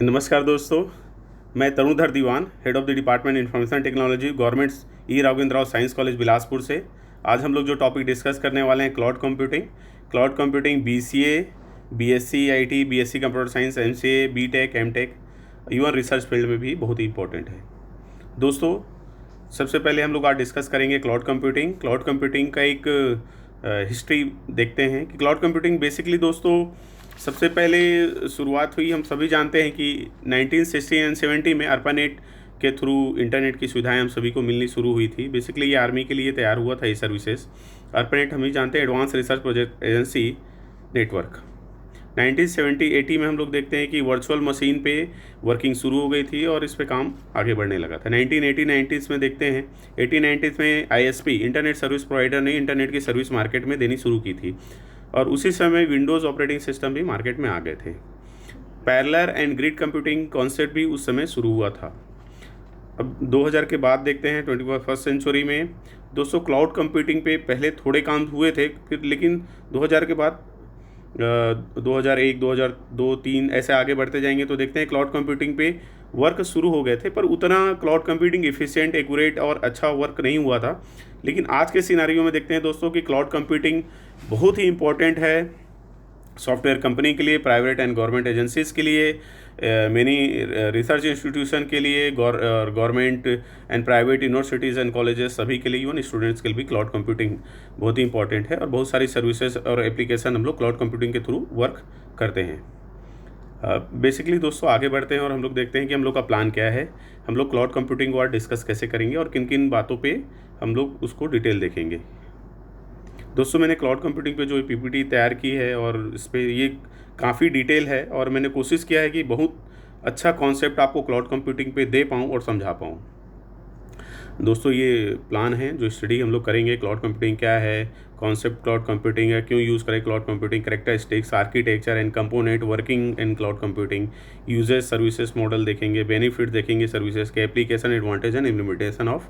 नमस्कार दोस्तों, मैं Tarundhar Diwan, head of the department information technology, government E Raghavendra Rao science college Bilaspur से। आज हम लोग जो टॉपिक डिस्कस करने वाले हैं cloud computing. Cloud computing BCA, BSc IT, BSc computer science, MCA, BTech, MTech, even research field में भी बहुत ही इंपॉर्टेंट है। दोस्तों, सबसे पहले हम लोग आज डिस्कस करेंगे क्लाउड कंप्यूटिंग। क्लाउड कंप्यूटिंग का एक हिस्ट्री देखते हैं कि क्लाउड कंप्यूटिंग बेसिकली दोस्तों सबसे पहले शुरुआत हुई, हम सभी जानते हैं कि 1960 एंड 70 में ARPANET के थ्रू इंटरनेट की सुविधाएं हम सभी को मिलनी शुरू हुई थी। बेसिकली ये आर्मी के लिए तैयार हुआ था ये सर्विसेज। ARPANET हम ही जानते हैं, advance research project agency network. 1970-80 में हम लोग देखते हैं कि वर्चुअल मशीन पे वर्किंग शुरू हो गई थी और इस पे काम आगे बढ़ने लगा था। 1980-90s में देखते हैं, 80-90s में ISP इंटरनेट सर्विस प्रोवाइडर ने इंटरनेट की सर्विस मार्केट में देनी शुरू की थी और उसी समय विंडोज़ ऑपरेटिंग सिस्टम भी मार्केट में आ गए थे। Parallel and grid computing concept भी उस समय शुरू हुआ था। अब 2000 के बाद देखते हैं 21st सेंचुरी में दोस्तों क्लाउड कंप्यूटिंग पे पहले थोड़े काम हुए थे, फिर लेकिन 2000 के बाद 2001, 2002, 3 ऐसे आगे बढ़ते जाएंगे तो देखते हैं क्लाउड कंप्यूटिंग पे वर्क शुरू हो गए थे, पर उतना क्लाउड कंप्यूटिंग एफिशिएंट, एक्यूरेट और अच्छा वर्क नहीं हुआ था। लेकिन आज के सिनारियो में देखते हैं दोस्तों कि क्लाउड कंप्यूटिंग बहुत ही इंपॉर्टेंट है सॉफ्टवेयर कंपनी के लिए, प्राइवेट एंड गवर्नमेंट एजेंसीज़ के लिए, मेनी रिसर्च इंस्टीट्यूशन के लिए, government and private universities and colleges सभी के लिए, इवन स्टूडेंट्स के लिए भी क्लाउड कंप्यूटिंग बहुत ही इंपॉर्टेंट है और बहुत सारी सर्विसेज और एप्लीकेशन हम लोग क्लाउड कंप्यूटिंग के थ्रू वर्क करते हैं। बेसिकली दोस्तों आगे बढ़ते हैं और हम लोग देखते हैं कि हम लोग का प्लान क्या है। हम लोग क्लाउड कंप्यूटिंग को आज डिस्कस कैसे करेंगे और किन किन बातों पे हम लोग उसको डिटेल देखेंगे। दोस्तों, मैंने क्लाउड कंप्यूटिंग पे जो पीपीटी तैयार की है और इस पर ये काफ़ी डिटेल है और मैंने कोशिश किया है कि बहुत अच्छा कॉन्सेप्ट आपको क्लाउड कंप्यूटिंग पे दे पाऊँ और समझा पाऊँ। दोस्तों, ये प्लान है जो स्टडी हम लोग करेंगे। क्लाउड कंप्यूटिंग क्या है, कॉन्सेप्ट क्लाउड कंप्यूटिंग है, क्यों यूज़ करें cloud computing, characteristics, architecture and component working in cloud computing, usages, services model देखेंगे, बेनिफिट देखेंगे सर्विसेज के, application, advantage and implementation of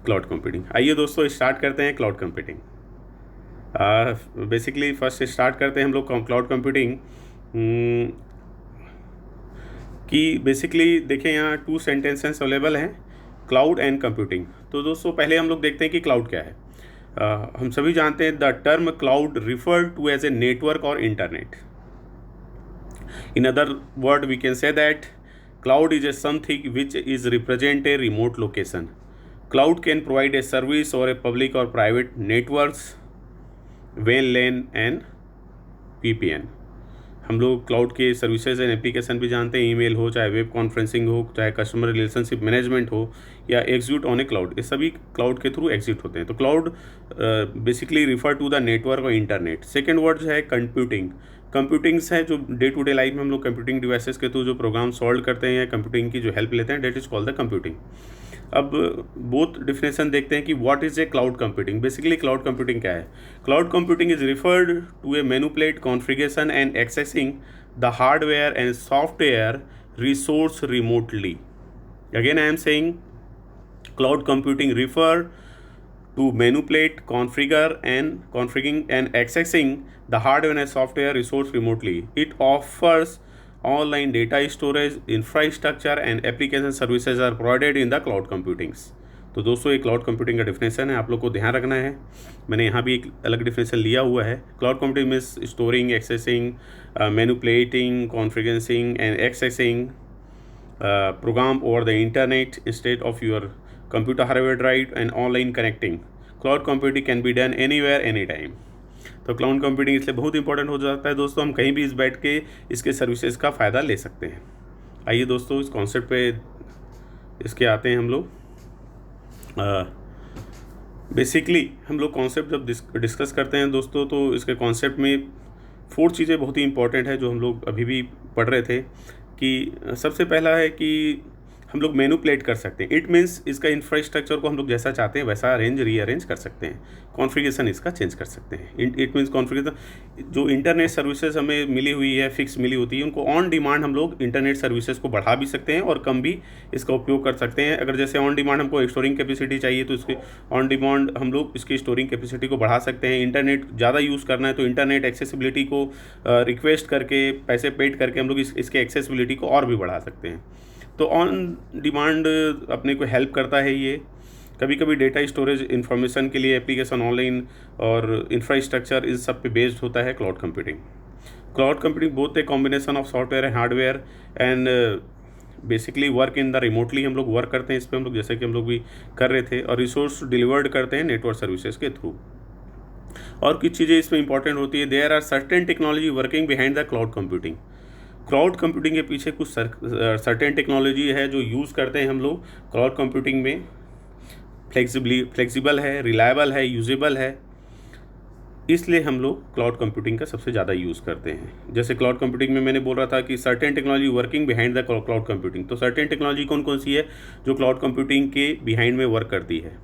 cloud computing. आइए दोस्तों स्टार्ट करते हैं cloud computing. Basically first start करते हैं हम लोग क्लाउड कंप्यूटिंग कि बेसिकली देखें यहाँ 2 सेंटेंसेस अवेलेबल हैं, क्लाउड एंड कंप्यूटिंग। तो दोस्तों पहले हम लोग देखते हैं कि क्लाउड क्या है। हम सभी जानते हैं the term cloud refer to as a network और internet. In other word we can say that cloud is a something which is represent a remote location. Cloud can provide a service or a public or private networks, WLAN and VPN। हम लोग cloud के services and application भी जानते हैं, email हो, चाहे web conferencing हो, चाहे कस्टमर रिलेशनशिप मैनेजमेंट हो या एग्जीक्यूट ऑन ए क्लाउड, ये सभी क्लाउड के थ्रू एग्जीक्यूट होते हैं। तो cloud basically refer to the network और इंटरनेट। सेकेंड वर्ड जो है कंप्यूटिंग। कंप्यूटिंग्स है जो डे टू डे लाइफ में हम लोग कंप्यूटिंग डिवाइसेस के थ्रू जो प्रोग्राम सॉल्व करते हैं या कंप्यूटिंग की जो हेल्प लेते हैं, that is called the computing. अब बोथ डिफिनेशन देखते हैं कि what is a cloud computing. बेसिकली क्लाउड कंप्यूटिंग क्या है। Cloud computing is referred to a manipulate configuration and accessing the hardware and software resource remotely. Again I am saying cloud computing refer to manipulate, configuring and accessing the hardware and software resource remotely. It offers online data storage, infrastructure and application services are provided in the cloud computings. तो दोस्तों ये cloud computing का definition है, आप लोग को ध्यान रखना है। मैंने यहाँ भी एक अलग डिफिनेशन लिया हुआ है। Cloud computing means storing, accessing, manipulating, configuring and accessing program over the internet instead of your computer hardware drive and online connecting. Cloud computing can be done anywhere anytime. तो क्लाउड कंप्यूटिंग इसलिए बहुत important हो जाता है दोस्तों, हम कहीं भी इस बैठ के इसके सर्विसेज का फ़ायदा ले सकते हैं। आइए दोस्तों इस कॉन्सेप्ट पे इसके आते हैं हम लोग। बेसिकली हम लोग कॉन्सेप्ट जब डिस्कस करते हैं दोस्तों, तो इसके कॉन्सेप्ट में 4 चीज़ें बहुत ही इंपॉर्टेंट है जो हम लोग अभी भी पढ़ रहे थे। कि सबसे पहला है कि हम लोग मैनिपुलेट कर सकते हैं। इट मीन्स इसका इंफ्रास्ट्रक्चर को हम लोग जैसा चाहते हैं वैसा अरेंज रीअरेंज कर सकते हैं, कॉन्फ़िगरेशन इसका चेंज कर सकते हैं। इट मीन्स कॉन्फ़िगरेशन, जो इंटरनेट सर्विसेज हमें मिली हुई है, फिक्स मिली होती है, उनको ऑन डिमांड हम लोग इंटरनेट सर्विसेज को बढ़ा भी सकते हैं और कम भी इसका उपयोग कर सकते हैं। अगर जैसे ऑन डिमांड हमको स्टोरिंग कैपेसिटी चाहिए तो इसके ऑन डिमांड हम लोग इसकी स्टोरिंग कैपेसिटी को बढ़ा सकते हैं। इंटरनेट ज़्यादा यूज़ करना है तो इंटरनेट एक्सेसिबिलिटी को रिक्वेस्ट करके, पैसे पेड करके हम लोग इसके एक्सेसिबिलिटी को और भी बढ़ा सकते हैं। तो ऑन डिमांड अपने को हेल्प करता है ये। कभी कभी डेटा स्टोरेज इन्फॉर्मेशन के लिए एप्लीकेशन ऑनलाइन और इंफ्रास्ट्रक्चर इस सब पे बेस्ड होता है cloud computing. Cloud computing both a combination of software and hardware and basically work in the remotely हम लोग वर्क करते हैं इस पर, हम लोग जैसे कि हम लोग भी कर रहे थे, और रिसोर्स डिलीवर्ड करते हैं नेटवर्क सर्विसेज के थ्रू। और कुछ चीज़ें इसमें इंपॉर्टेंट होती है। There are certain technology working behind the cloud computing. Cloud computing के पीछे कुछ सर्टेन टेक्नोलॉजी है जो यूज़ करते हैं हम लोग क्लाउड कंप्यूटिंग में। फ्लेक्सिबल है, रिलायबल है, यूजेबल है, इसलिए हम लोग क्लाउड कंप्यूटिंग का सबसे ज़्यादा यूज़ करते हैं। जैसे क्लाउड कंप्यूटिंग में मैंने बोल रहा था कि certain technology working behind the cloud computing. तो सर्टेन टेक्नोलॉजी कौन कौन सी है जो क्लाउड कंप्यूटिंग के बिहाइंड में वर्क करती है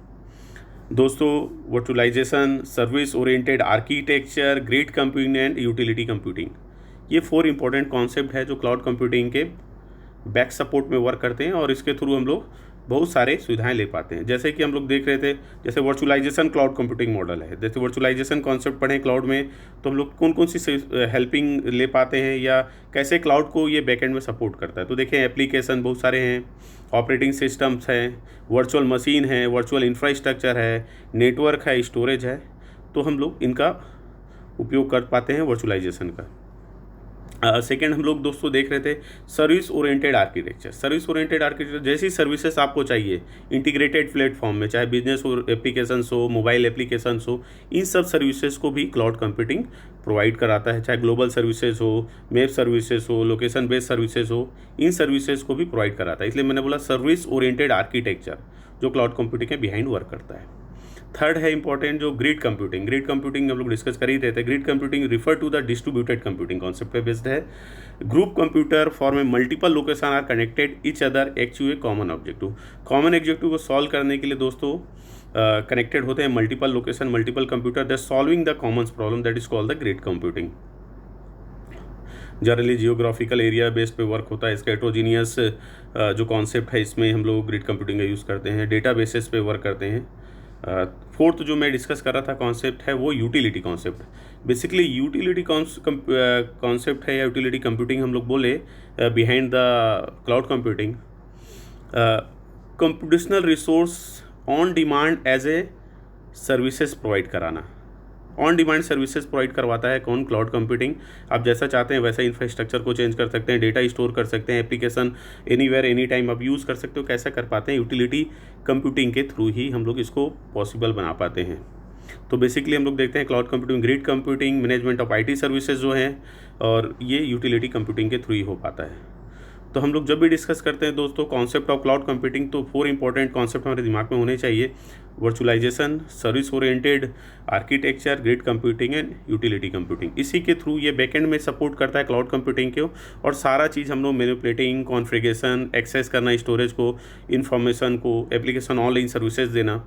दोस्तों? Virtualisation, service oriented architecture, grid computing and utility computing. ये 4 इंपॉर्टेंट कॉन्सेप्ट है जो क्लाउड कंप्यूटिंग के बैक सपोर्ट में वर्क करते हैं और इसके थ्रू हम लोग बहुत सारे सुविधाएं ले पाते हैं। जैसे कि हम लोग देख रहे थे, जैसे वर्चुअलाइजेशन क्लाउड कंप्यूटिंग मॉडल है। जैसे वर्चुअलाइजेशन कॉन्सेप्ट पढ़ें क्लाउड में तो हम लोग कौन कौन सी हेल्पिंग ले पाते हैं या कैसे क्लाउड को ये बैकएंड में सपोर्ट करता है। तो देखें, एप्लीकेशन बहुत सारे हैं, ऑपरेटिंग सिस्टम्स हैं, वर्चुअल मशीन है, वर्चुअल इंफ्रास्ट्रक्चर है, नेटवर्क है, स्टोरेज है। तो हम लोग इनका उपयोग कर पाते हैं वर्चुअलाइजेशन का। सेकेंड हम लोग दोस्तों देख रहे थे service oriented architecture. Service oriented architecture जैसी सर्विसेज आपको चाहिए इंटीग्रेटेड प्लेटफॉर्म में, चाहे बिजनेस एप्लीकेशंस हो, मोबाइल एप्लीकेशंस हो, इन सब सर्विसेज को भी क्लाउड कंप्यूटिंग प्रोवाइड कराता है। चाहे ग्लोबल सर्विसेज हो, मैप सर्विसेज हो, लोकेशन बेस्ड सर्विसेज हो, इन सर्विसेज को भी प्रोवाइड कराता है। इसलिए मैंने बोला सर्विस ओरिएंटेड आर्किटेक्चर जो क्लाउड कंप्यूटिंग के बिहाइंड वर्क करता है। थर्ड है इंपॉर्टेंट जो ग्रिड कंप्यूटिंग। ग्रिड कंप्यूटिंग हम लोग डिस्कस कर ही रहे थे। Grid computing refer to the distributed computing concept पे बेस्ड है। ग्रुप कंप्यूटर फॉर में multiple location are connected each other actual a common objective. Common objective को सॉल्व करने के लिए दोस्तों कनेक्टेड होते हैं multiple location, multiple computer, that solving the common problem, that is called the grid computing. Generally geographical area base पे work होता है। इसका हेटेरोजीनियस जो कॉन्सेप्ट है इसमें हम लोग ग्रिड कंप्यूटिंग का यूज़ करते हैं। डेटा बेसिस पे वर्क करते हैं। फोर्थ जो मैं डिस्कस कर रहा था कॉन्सेप्ट है वो utility concept. Basically utility concept है या यूटिलिटी कंप्यूटिंग हम लोग बोले behind the cloud computing, computational resource on demand as a services provide कराना। ऑन डिमांड सर्विसेज प्रोवाइड करवाता है कौन? Cloud computing. आप जैसा चाहते हैं वैसा इंफ्रास्ट्रक्चर को चेंज कर सकते हैं, डेटा स्टोर कर सकते हैं, एप्लीकेशन एनीवेयर एनी टाइम आप यूज़ कर सकते हो। कैसे कर पाते हैं? यूटिलिटी कंप्यूटिंग के थ्रू ही हम लोग इसको पॉसिबल बना पाते हैं। तो बेसिकली हम लोग देखते हैं cloud computing, grid computing, management of IT services जो हैं, और ये यूटिलिटी कंप्यूटिंग के थ्रू ही हो पाता है। तो हम लोग जब भी डिस्कस करते हैं दोस्तों कॉन्सेप्ट ऑफ क्लाउड कंप्यूटिंग तो 4 इंपॉर्टेंट कॉन्सेप्ट हमारे दिमाग में होने चाहिए। Virtualisation, service oriented architecture, grid computing and utility computing. इसी के थ्रू ये बैकएंड में सपोर्ट करता है क्लाउड कंप्यूटिंग को, और सारा चीज़ हम लोग मैनिपुलेटिंग, कॉन्फ़िगरेशन, एक्सेस करना स्टोरेज को, इन्फॉर्मेशन को, एप्लीकेशन ऑनलाइन सर्विसेज देना,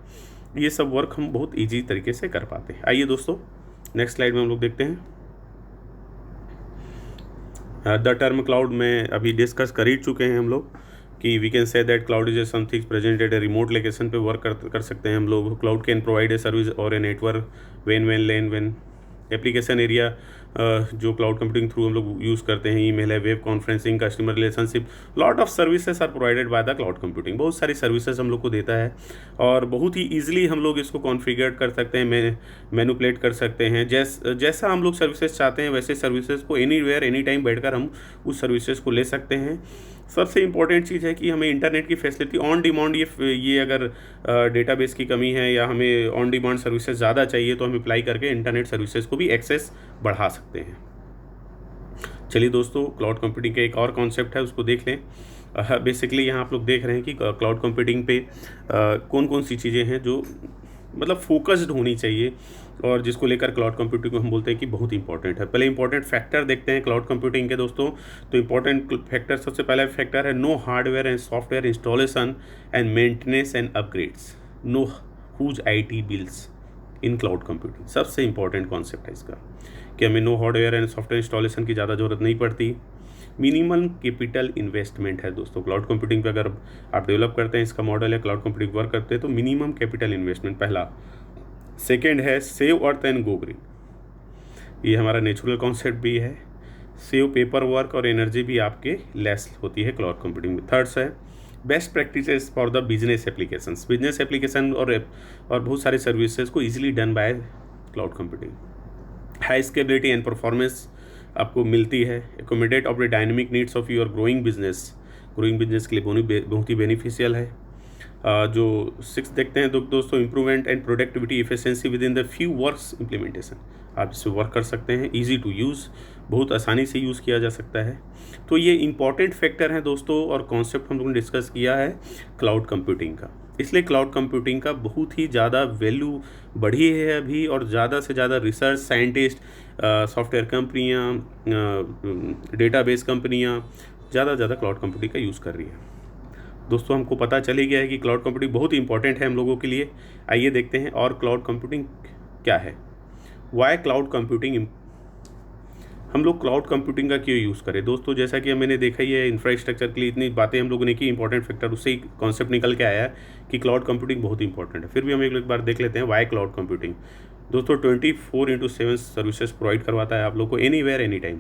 ये सब वर्क हम बहुत ईजी तरीके से कर पाते हैं। आइए दोस्तों नेक्स्ट स्लाइड में हम लोग देखते हैं। द टर्म क्लाउड में अभी डिस्कस कर ही चुके हैं हम लोग कि we can say that cloud is a something present at a remote location पे वर्क कर सकते हैं हम लोग। Cloud can provide a service और a network when application area जो क्लाउड कंप्यूटिंग थ्रू हम लोग यूज़ करते हैं, ईमेल है, web conferencing, customer relationship, lot of services are provided by the cloud computing. बहुत सारी सर्विसेज हम लोग को देता है और बहुत ही ईजिली हम लोग इसको कॉन्फ़िगर कर सकते हैं, मैनिपुलेट कर सकते हैं। जैसा हम लोग सर्विसेज चाहते हैं वैसे सर्विसेज को एनीवेयर एनी टाइम बैठकर हम उस सर्विसेज को ले सकते हैं। सबसे इम्पॉर्टेंट चीज़ है कि हमें इंटरनेट की फैसिलिटी ऑन डिमांड, ये अगर डेटाबेस की कमी है या हमें ऑन डिमांड सर्विसेज ज़्यादा चाहिए तो हम अप्लाई करके इंटरनेट सर्विसेज को भी एक्सेस बढ़ा सकते हैं। चलिए दोस्तों, क्लाउड कंप्यूटिंग का एक और कॉन्सेप्ट है उसको देख लें। बेसिकली यहाँ आप लोग देख रहे हैं कि क्लाउड कंप्यूटिंग पे कौन कौन सी चीज़ें हैं जो मतलब फोकस्ड होनी चाहिए, और जिसको लेकर क्लाउड कंप्यूटिंग को हम बोलते हैं कि बहुत इंपॉर्टेंट है। पहले इंपॉर्टेंट फैक्टर देखते हैं क्लाउड कंप्यूटिंग के दोस्तों। तो इंपॉर्टेंट फैक्टर, सबसे पहला फैक्टर है no hardware and software installation and maintenance and upgrades, no huge IT bills in cloud computing. सबसे इंपॉर्टेंट कॉन्सेप्ट है इसका कि हमें no hardware and software installation की ज़्यादा ज़रूरत नहीं पड़ती। मिनिमम कैपिटल इन्वेस्टमेंट है दोस्तों क्लाउड कंप्यूटिंग पे। अगर आप डेवलप करते हैं, इसका मॉडल है क्लाउड कंप्यूटिंग वर्क करते हैं, तो मिनिमम कैपिटल इन्वेस्टमेंट पहला। सेकेंड है save earth and go green, ये हमारा नेचुरल कॉन्सेप्ट भी है। सेव पेपर वर्क और एनर्जी भी आपके लेस होती है क्लाउड कंप्यूटिंग में। थर्ड्स है best practices for the business applications, business application और बहुत सारे सर्विसेज को easily done by cloud computing. High scalability and performance आपको मिलती है। Accommodate of the dynamic needs of your growing business के लिए बहुत ही बेनिफिशियल है। जो 6 देखते हैं दोस्तों, improvement and productivity efficiency with in the few works implementation, आप इससे वर्क कर सकते हैं। इजी टू यूज़, बहुत आसानी से यूज़ किया जा सकता है। तो ये इंपॉर्टेंट फैक्टर हैं दोस्तों, और कॉन्सेप्ट हम लोगों ने डिस्कस किया है क्लाउड कंप्यूटिंग का। इसलिए क्लाउड कंप्यूटिंग का बहुत ही ज़्यादा वैल्यू बढ़ी है अभी, और ज़्यादा से ज़्यादा रिसर्च साइंटिस्ट, सॉफ्टवेयर कंपनियाँ, डेटाबेस कंपनियाँ ज़्यादा क्लाउड कंप्यूटिंग का यूज़ कर रही है। दोस्तों हमको पता चली गया है कि क्लाउड कंप्यूटिंग बहुत ही इंपॉर्टेंट है हम लोगों के लिए। आइए देखते हैं और क्लाउड कंप्यूटिंग क्या है, वाई क्लाउड कंप्यूटिंग, हम लोग क्लाउड कंप्यूटिंग का क्यों यूज़ करें। दोस्तों जैसा कि मैंने देखा ही है, इंफ्रास्ट्रक्चर के लिए इतनी बातें हम लोगों ने की, इंपॉर्टेंट फैक्टर उससे ही कॉन्सेप्ट निकल के आया है कि क्लाउड कंप्यूटिंग बहुत इंपॉर्टेंट है। फिर भी हम एक बार देख लेते हैं वाई क्लाउड कंप्यूटिंग। दोस्तों 24/7 सर्विसेज प्रोवाइड करवाता है आप लोग को, एनी वेयर एनी टाइम।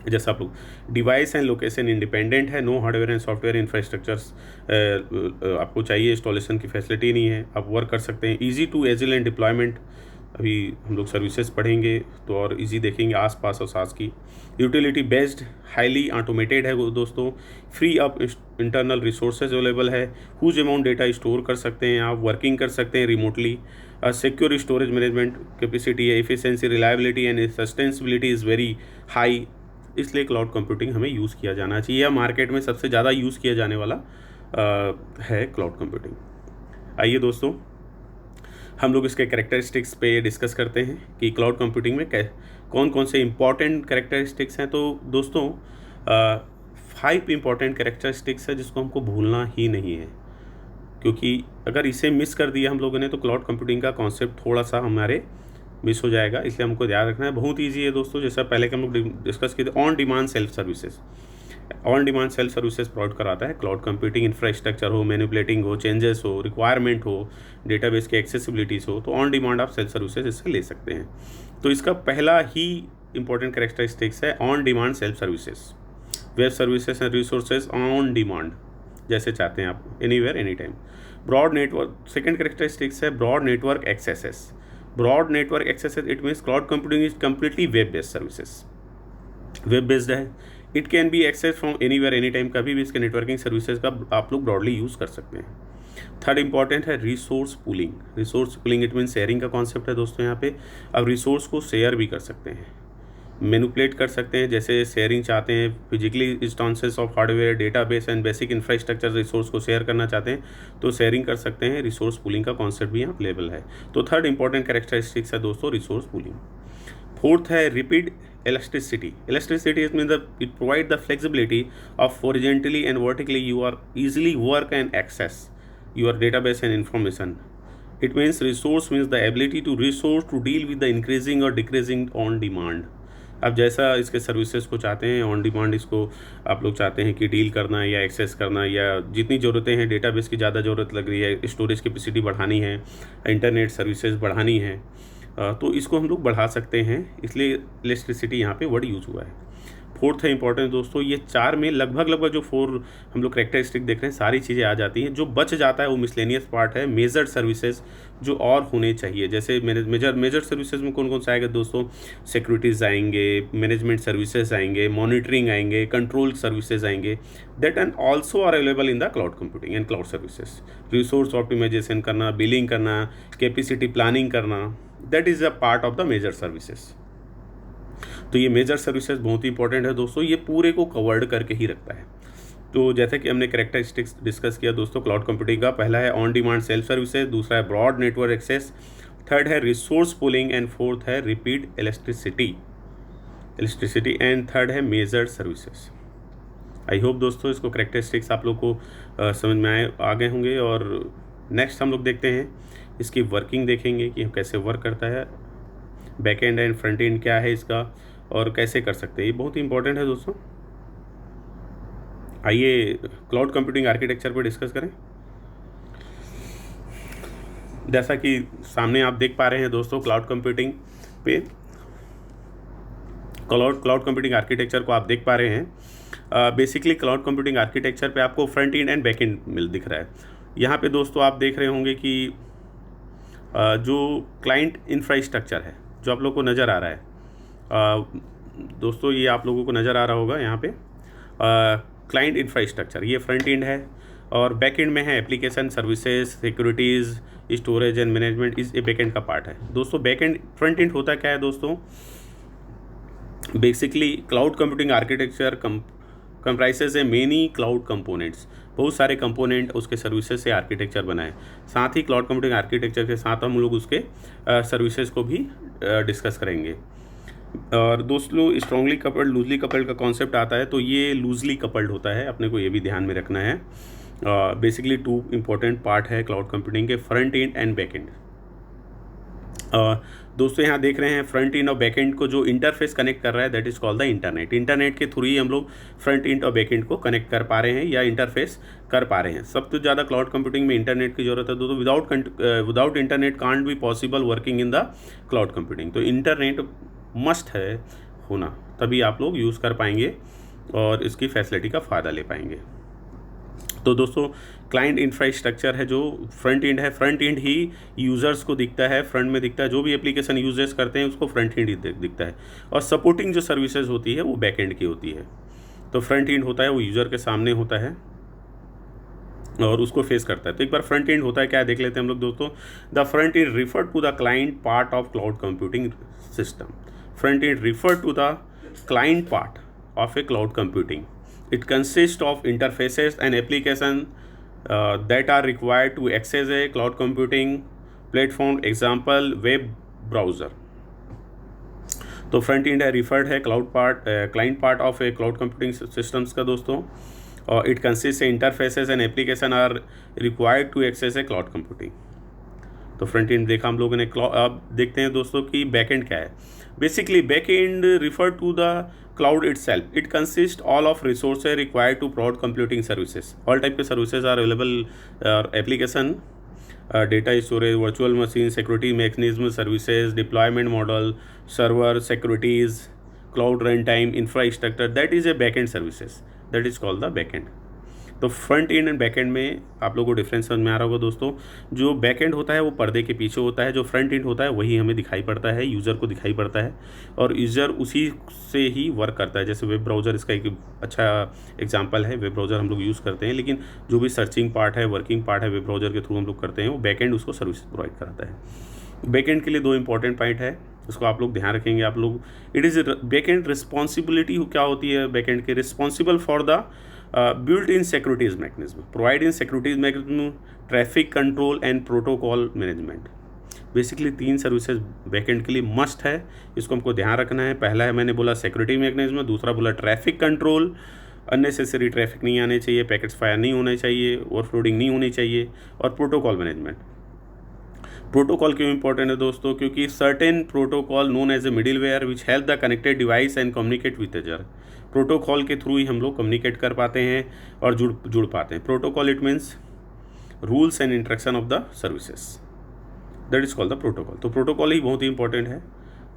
जैसा आप लोग डिवाइस एंड लोकेशन इंडिपेंडेंट है, no hardware and software infrastructures आपको चाहिए, इंस्टॉलेशन की फैसिलिटी नहीं है, आप वर्क कर सकते हैं। Easy to agile and deployment, अभी हम लोग सर्विसेज पढ़ेंगे तो और इजी देखेंगे आसपास और सास की। यूटिलिटी बेस्ड, हाईली ऑटोमेटेड है वो दोस्तों। Free up internal resources available है, हुज अमाउंट डेटा स्टोर कर सकते हैं आप, वर्किंग कर सकते हैं remotely. Secure storage management capacity है, efficiency, reliability and sustainability is very high. इसलिए क्लाउड कंप्यूटिंग हमें यूज़ किया जाना चाहिए, या मार्केट में सबसे ज़्यादा यूज़ किया जाने वाला है क्लाउड कंप्यूटिंग। आइए दोस्तों हम लोग इसके कैरेक्टरिस्टिक्स पे डिस्कस करते हैं कि क्लाउड कंप्यूटिंग में कौन कौन से इंपॉर्टेंट कैरेक्टरिस्टिक्स हैं। तो दोस्तों 5 इंपॉर्टेंट कैरेक्टरिस्टिक्स है जिसको हमको भूलना ही नहीं है, क्योंकि अगर इसे मिस कर दिया हम लोगों ने तो क्लाउड कंप्यूटिंग का कॉन्सेप्ट थोड़ा सा हमारे मिस हो जाएगा। इसलिए हमको ध्यान रखना है। बहुत ईजी है दोस्तों, जैसा पहले के हम लोग डिस्कस किए थे। On demand self services, on demand self services provide कराता है क्लाउड कंप्यूटिंग। इंफ्रास्ट्रक्चर हो, मैनिपुलेटिंग हो, चेंजेस हो, रिक्वायरमेंट हो, डेटाबेस की एक्सेसिबिलिटीज़ हो, तो ऑन डिमांड आप सेल्फ सर्विसेज इससे ले सकते हैं। तो इसका पहला ही इंपॉर्टेंट कैरेक्टरिस्टिक्स है on demand self services. Web services and resources on demand, जैसे चाहते हैं आप, anywhere any time. Broad network, second characteristics है broad network axes. Broad network accesses, it means cloud computing is completely web based services, web based है। It can be access from anywhere any time, कभी भी इसके networking services का आप लोग broadly use कर सकते हैं। थर्ड इंपॉर्टेंट है resource pooling. Resource pooling it mean sharing का कॉन्सेप्ट है दोस्तों यहाँ पे। अब रिसोर्स को शेयर भी कर सकते हैं, मैनिपुलेट कर सकते हैं, जैसे शेयरिंग चाहते हैं physically instances of hardware, database and basic infrastructure resource को शेयर करना चाहते हैं तो शेयरिंग कर सकते हैं। रिसोर्स पूलिंग का कॉन्सेप्ट भी यहाँ अवेलेबल है। तो थर्ड इंपॉर्टेंट कैरेक्टरिस्टिक्स है दोस्तों रिसोर्स पूलिंग। फोर्थ है repeat elasticity. Elasticity is means that it provides the flexibility of horizontally and vertically you are easily work and access your database and information. It means resource means the ability to resource to deal with the increasing or decreasing on demand. अब जैसा इसके services को चाहते हैं on demand, इसको आप लोग चाहते हैं कि डील करना या एक्सेस करना, या जितनी ज़रूरतें हैं, डेटाबेस की ज़्यादा ज़रूरत लग रही है, स्टोरेज कैपेसिटी बढ़ानी है, इंटरनेट सर्विसेज बढ़ानी है, तो इसको हम लोग बढ़ा सकते हैं। इसलिए इलेक्ट्रिसिटी यहाँ पे वर्ड यूज़ हुआ है। फोर्थ है इंपॉर्टेंट दोस्तों, ये 4 में लगभग जो 4 हम लोग कैरेक्टरिस्टिक देख रहे हैं सारी चीज़ें आ जाती हैं। जो बच जाता है वो मिसलेनियस पार्ट है, मेजर्ड सर्विसेज जो और होने चाहिए। जैसे मेजर सर्विसेज में कौन कौन सा आएगा दोस्तों, सिक्योरिटीज़ आएंगे, मैनेजमेंट सर्विसेज आएंगे, मॉनिटरिंग आएंगे, कंट्रोल सर्विसेज आएंगे, that and also are available in the cloud computing and cloud services. Resource optimisation करना, बिलिंग करना, कैपेसिटी प्लानिंग करना, that is a part of the major services. तो ये major services बहुत ही इंपॉर्टेंट है दोस्तों, ये पूरे को कवर्ड करके ही रखता है। तो जैसे कि हमने कैरेक्टरिस्टिक्स डिस्कस किया दोस्तों क्लाउड कंप्यूटिंग का, पहला है ऑन डिमांड सेल्फ सर्विसेज, दूसरा है ब्रॉड नेटवर्क एक्सेस, थर्ड है रिसोर्स पूलिंग एंड फोर्थ है रिपीट इलेक्ट्रिसिटी एंड थर्ड है मेजर्ड सर्विसेज। आई होप दोस्तों इसको कैरेक्टरिस्टिक्स आप लोग को समझ में आ गए होंगे। और नेक्स्ट हम लोग देखते हैं इसकी वर्किंग, देखेंगे कि कैसे वर्क करता है, back and and front end क्या है इसका और कैसे कर सकते हैं, ये बहुत ही इंपॉर्टेंट है दोस्तों। आइए क्लाउड कंप्यूटिंग आर्किटेक्चर पर डिस्कस करें। जैसा कि सामने आप देख पा रहे हैं दोस्तों, क्लाउड कंप्यूटिंग पे क्लाउड कंप्यूटिंग आर्किटेक्चर को आप देख पा रहे हैं। बेसिकली क्लाउड कंप्यूटिंग आर्किटेक्चर पे आपको front end and back end मिल दिख रहा है। यहाँ पे दोस्तों आप देख रहे होंगे कि जो क्लाइंट इंफ्रास्ट्रक्चर है जो आप लोग को नज़र आ रहा है, दोस्तों ये आप लोगों को नज़र आ रहा होगा यहाँ पे क्लाइंट इंफ्रास्ट्रक्चर, ये फ्रंट एंड है और बैक एंड में है application services securities storage and management, इस बैक एंड का पार्ट है दोस्तों। बैक एंड फ्रंट एंड होता क्या है दोस्तों, basically cloud computing architecture comprises है मेनी क्लाउड कंपोनेंट्स, बहुत सारे कंपोनेंट उसके सर्विसेज से आर्किटेक्चर बनाए। साथ ही क्लाउड कंप्यूटिंग आर्किटेक्चर के साथ हम लोग उसके सर्विसेज को भी डिस्कस करेंगे। और दोस्तों स्ट्रांगली कपल्ड लूजली कपल्ड का कॉन्सेप्ट आता है, तो ये लूजली कपल्ड होता है, अपने को ये भी ध्यान में रखना है। बेसिकली टू इम्पोर्टेंट पार्ट है क्लाउड कंप्यूटिंग के, front end and back and. दोस्तों यहाँ देख रहे हैं फ्रंट एंड और बैक एंड को जो इंटरफेस कनेक्ट कर रहा है that is called the internet. Internet के थ्रू ही हम लोग फ्रंट एंड और बैक एंड को कनेक्ट कर पा रहे हैं या इंटरफेस कर पा रहे हैं। सबसे ज़्यादा क्लाउड कंप्यूटिंग में इंटरनेट की जरूरत है दोस्तों। Without internet can't be possible working in the cloud computing. तो इंटरनेट मस्ट है होना, तभी आप लोग यूज़ कर पाएंगे और इसकी फैसिलिटी का फ़ायदा ले पाएंगे। तो दोस्तों क्लाइंट इंफ्रास्ट्रक्चर है जो फ्रंट एंड है, फ्रंट एंड ही यूज़र्स को दिखता है, फ्रंट में दिखता है, जो भी एप्लीकेशन यूजर्स करते हैं उसको फ्रंट एंड ही दिखता है। और सपोर्टिंग जो सर्विसेज होती है वो बैक एंड की होती है। तो फ्रंट एंड होता है वो यूज़र के सामने होता है और उसको फेस करता है। तो एक बार फ्रंट एंड होता है क्या देख लेते हैं हम लोग दोस्तों। The front end refer to the client part of cloud computing system. Front end refer to the client part of a cloud computing. It consists of interfaces and applications that are required to access a cloud computing platform, example web browser. तो front end है referred है client part of a cloud computing systems का दोस्तों। और it consist a interfaces and application are required to access a cloud computing. तो front end देखा हम लोगों ने। अब देखते हैं दोस्तों कि बैक एंड क्या है। Basically back end refer to the cloud itself. It consists all of resources required to provide computing services. All type के services are available, application, data storage, virtual machine, security mechanism, services, deployment model, server, securities, cloud runtime, infrastructure. That is a backend services. That is called the backend. तो front end and back and में आप लोगों को difference समझ में आ रहा होगा दोस्तों। जो बैक एंड होता है वो पर्दे के पीछे होता है, जो फ्रंट एंड होता है वही हमें दिखाई पड़ता है, यूज़र को दिखाई पड़ता है और यूज़र उसी से ही वर्क करता है। जैसे वेब ब्राउज़र इसका एक अच्छा एग्जांपल है, वेब ब्राउज़र हम लोग यूज़ करते हैं, लेकिन जो भी सर्चिंग पार्ट है, वर्किंग पार्ट है वेब ब्राउज़र के थ्रू हम लोग करते हैं, वो बैक एंड उसको सर्विस प्रोवाइड कराता है। बैक एंड के लिए दो इंपॉर्टेंट पॉइंट है, उसको आप लोग ध्यान रखेंगे आप लोग। It is back and responsibility क्या होती है बैक एंड के, responsible for the built in securities mechanism, provide in securities mechanism, traffic control and protocol management। Basically 3 services backend के लिए मस्ट है, इसको हमको ध्यान रखना है। पहला है मैंने बोला सिक्योरिटी मैकेनिज्म, दूसरा बोला ट्रैफिक कंट्रोल, अननेसेसरी ट्रैफिक नहीं आने चाहिए, पैकेट्स फायर नहीं होने चाहिए, ओवरफ्लोडिंग नहीं होनी चाहिए, और प्रोटोकॉल मैनेजमेंट। प्रोटोकॉल क्यों इंपॉर्टेंट है दोस्तों, क्योंकि certain protocol known as a middleware which help the connected device and communicate with other. Protocol के थ्रू ही हम लोग कम्युनिकेट कर पाते हैं और जुड़ पाते हैं। Protocol it means rules and instruction of the services, that is called the protocol. तो प्रोटोकॉल ही बहुत ही इंपॉर्टेंट है,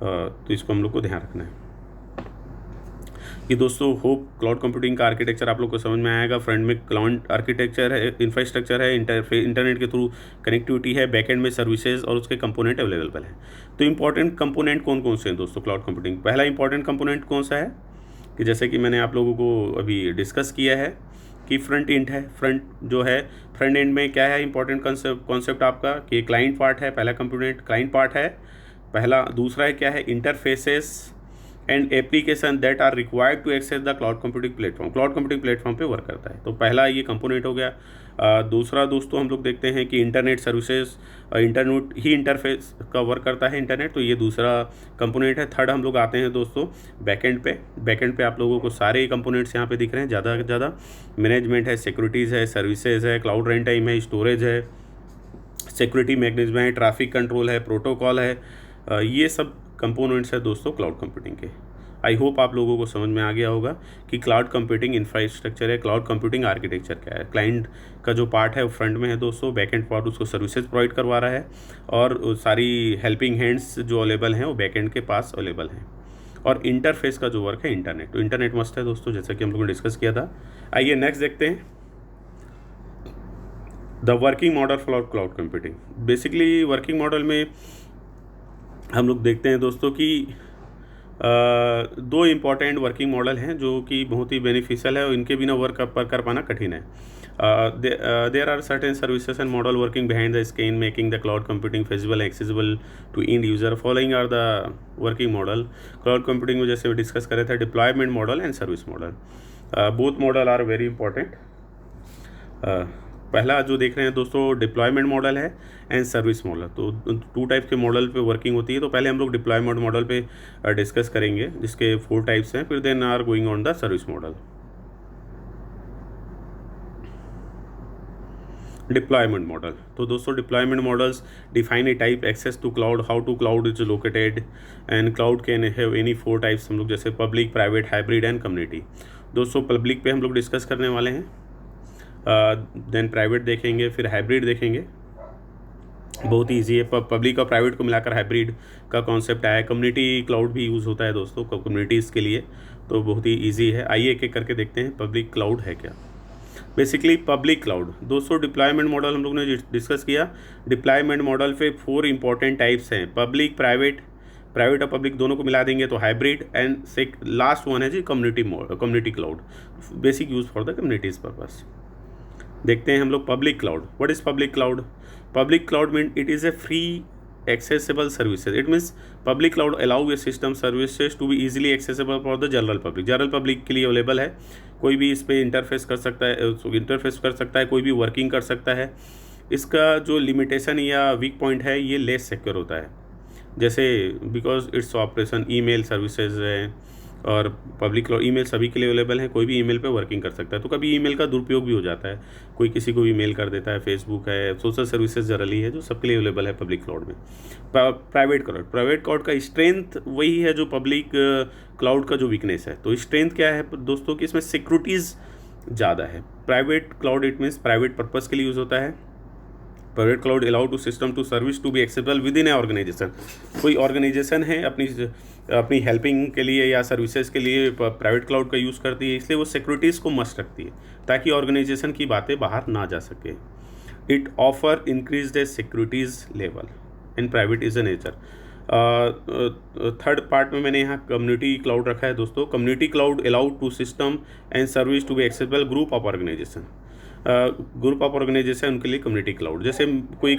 तो इसको हम लोग को ध्यान रखना है कि दोस्तों होप क्लाउड कंप्यूटिंग का आर्किटेक्चर आप लोग को समझ में आएगा। फ्रंट में क्लाउड आर्किटेक्चर है, इंफ्रास्ट्रक्चर है, इंटरनेट के थ्रू कनेक्टिविटी है, बैकएंड में सर्विसेज और उसके कंपोनेंट अवेलेबल है। तो इंपॉर्टेंट कंपोनेंट कौन कौन से हैं दोस्तों क्लाउड कंप्यूटिंग। पहला इंपॉर्टेंट कंपोनेंट कौन सा है कि जैसे कि मैंने आप लोगों को अभी डिस्कस किया है कि फ्रंट एंड है। फ्रंट जो है फ्रंट एंड में क्या है इंपॉर्टेंट कॉन्सेप्ट आपका कि क्लाइंट पार्ट है, पहला कंपोनेंट क्लाइंट पार्ट है पहला। दूसरा है क्या है interfaces and application that are required to access the cloud computing platform, cloud computing platform पे वर्क करता है। तो पहला ये कंपोनेंट हो गया। दूसरा दोस्तों हम लोग देखते हैं कि इंटरनेट सर्विसेज, इंटरनेट ही इंटरफेस का वर्क करता है इंटरनेट, तो ये दूसरा कंपोनेंट है। थर्ड हम लोग आते हैं दोस्तों बैकएंड पे। बैकएंड पे आप लोगों को सारे कंपोनेंट्स यहाँ पे दिख रहे हैं ज़्यादा से ज़्यादा। मैनेजमेंट है, सिक्योरिटीज़ है, सर्विसेज है, क्लाउड रन टाइम है, स्टोरेज है, सिक्योरिटी मैकेनिज्म है, ट्रैफिक कंट्रोल है, प्रोटोकॉल है, ये सब कंपोनेंट्स है दोस्तों क्लाउड कंप्यूटिंग के। आई होप आप लोगों को समझ में आ गया होगा कि क्लाउड कंप्यूटिंग इंफ्रास्ट्रक्चर है, क्लाउड कंप्यूटिंग आर्किटेक्चर क्या है। क्लाइंट का जो पार्ट है वो फ्रंट में है दोस्तों, बैक एंड पार्ट उसको सर्विसेज प्रोवाइड करवा रहा है, और सारी हेल्पिंग हैंड्स जो अवेलेबल हैं वो बैक एंड के पास अवेलेबल हैं। और इंटरफेस का जो वर्क है इंटरनेट, तो इंटरनेट मस्ट है दोस्तों, जैसा कि हम लोगों ने डिस्कस किया था। आइए नेक्स्ट देखते हैं the working model for cloud computing. Basically working model में हम लोग देखते हैं दोस्तों कि दो इम्पॉर्टेंट वर्किंग मॉडल हैं जो कि बहुत ही बेनिफिशियल है और इनके बिना वर्क कर पाना कठिन है। There are certain services and model working behind the screen making the cloud computing feasible accessible to end user. Following are the working model cloud computing में, जैसे डिस्कस करे थे, deployment model and service model. Both model are very important. पहला जो देख रहे हैं दोस्तों डिप्लॉयमेंट मॉडल है एंड सर्विस मॉडल। तो टू टाइप के मॉडल पे वर्किंग होती है। तो पहले हम लोग डिप्लॉयमेंट मॉडल पे डिस्कस करेंगे जिसके 4 टाइप्स हैं, फिर then are going on the service model. Deployment model, तो दोस्तों deployment models define a type access to cloud, how to cloud is located, and cloud can have any 4 types हम लोग, जैसे public, private, hybrid and community. दोस्तों public पे हम लोग discuss करने वाले हैं, देन प्राइवेट देखेंगे, फिर हाइब्रिड देखेंगे। बहुत ही ईजी है, पब्लिक और प्राइवेट को मिलाकर हाइब्रिड का कॉन्सेप्ट आया है। कम्युनिटी क्लाउड भी यूज़ होता है दोस्तों कम्युनिटीज़ के लिए, तो बहुत ही ईजी है। आइए एक एक करके देखते हैं पब्लिक क्लाउड है क्या। बेसिकली पब्लिक क्लाउड दोस्तों, डिप्लॉयमेंट मॉडल हम लोग ने डिस्कस किया। डिप्लॉयमेंट मॉडल पे 4 इंपॉर्टेंट टाइप्स हैं, पब्लिक, प्राइवेट और पब्लिक दोनों को मिला देंगे तो हाइब्रिड, एंड लास्ट वन है जी community cloud, basic use for the communities purpose. देखते हैं हम लोग public cloud. What is public cloud? Public cloud mean it is a free accessible services. It means public cloud allow a system services to be easily accessible for the general public. General public के लिए available है, कोई भी इस पर interface कर सकता है, कोई भी वर्किंग कर सकता है। इसका जो लिमिटेशन या वीक पॉइंट है ये लेस सिक्योर होता है, जैसे because its operation email services है, और पब्लिक क्लाउड ईमेल सभी के लिए अवेलेबल है, कोई भी ईमेल पे वर्किंग कर सकता है। तो कभी ईमेल का दुरुपयोग भी हो जाता है, कोई किसी को भी मेल कर देता है, फेसबुक है, सोशल सर्विसेज जनरली है जो सबके लिए अवेलेबल है पब्लिक क्लाउड में। प्राइवेट क्लाउड का स्ट्रेंथ वही है जो पब्लिक क्लाउड का जो वीकनेस है। तो स्ट्रेंथ क्या है दोस्तों कि इसमें सिक्योरिटीज़ ज़्यादा है। Private cloud it means private purpose के लिए यूज़ होता है। Private cloud allow to system to service to be accessible within a organization. कोई ऑर्गेनाइजेशन है अपनी हेल्पिंग के लिए या सर्विसेज के लिए प्राइवेट क्लाउड का यूज़ करती है, इसलिए वो सिक्योरिटीज़ को मस्ट रखती है ताकि ऑर्गेनाइजेशन की बातें बाहर ना जा सके। It offer increase the securities level and private is a nature. Third part में मैंने यहाँ कम्युनिटी क्लाउड रखा है दोस्तों। Community cloud allow to system and service to be accessible group of organization. Group of organization उनके लिए community cloud, जैसे कोई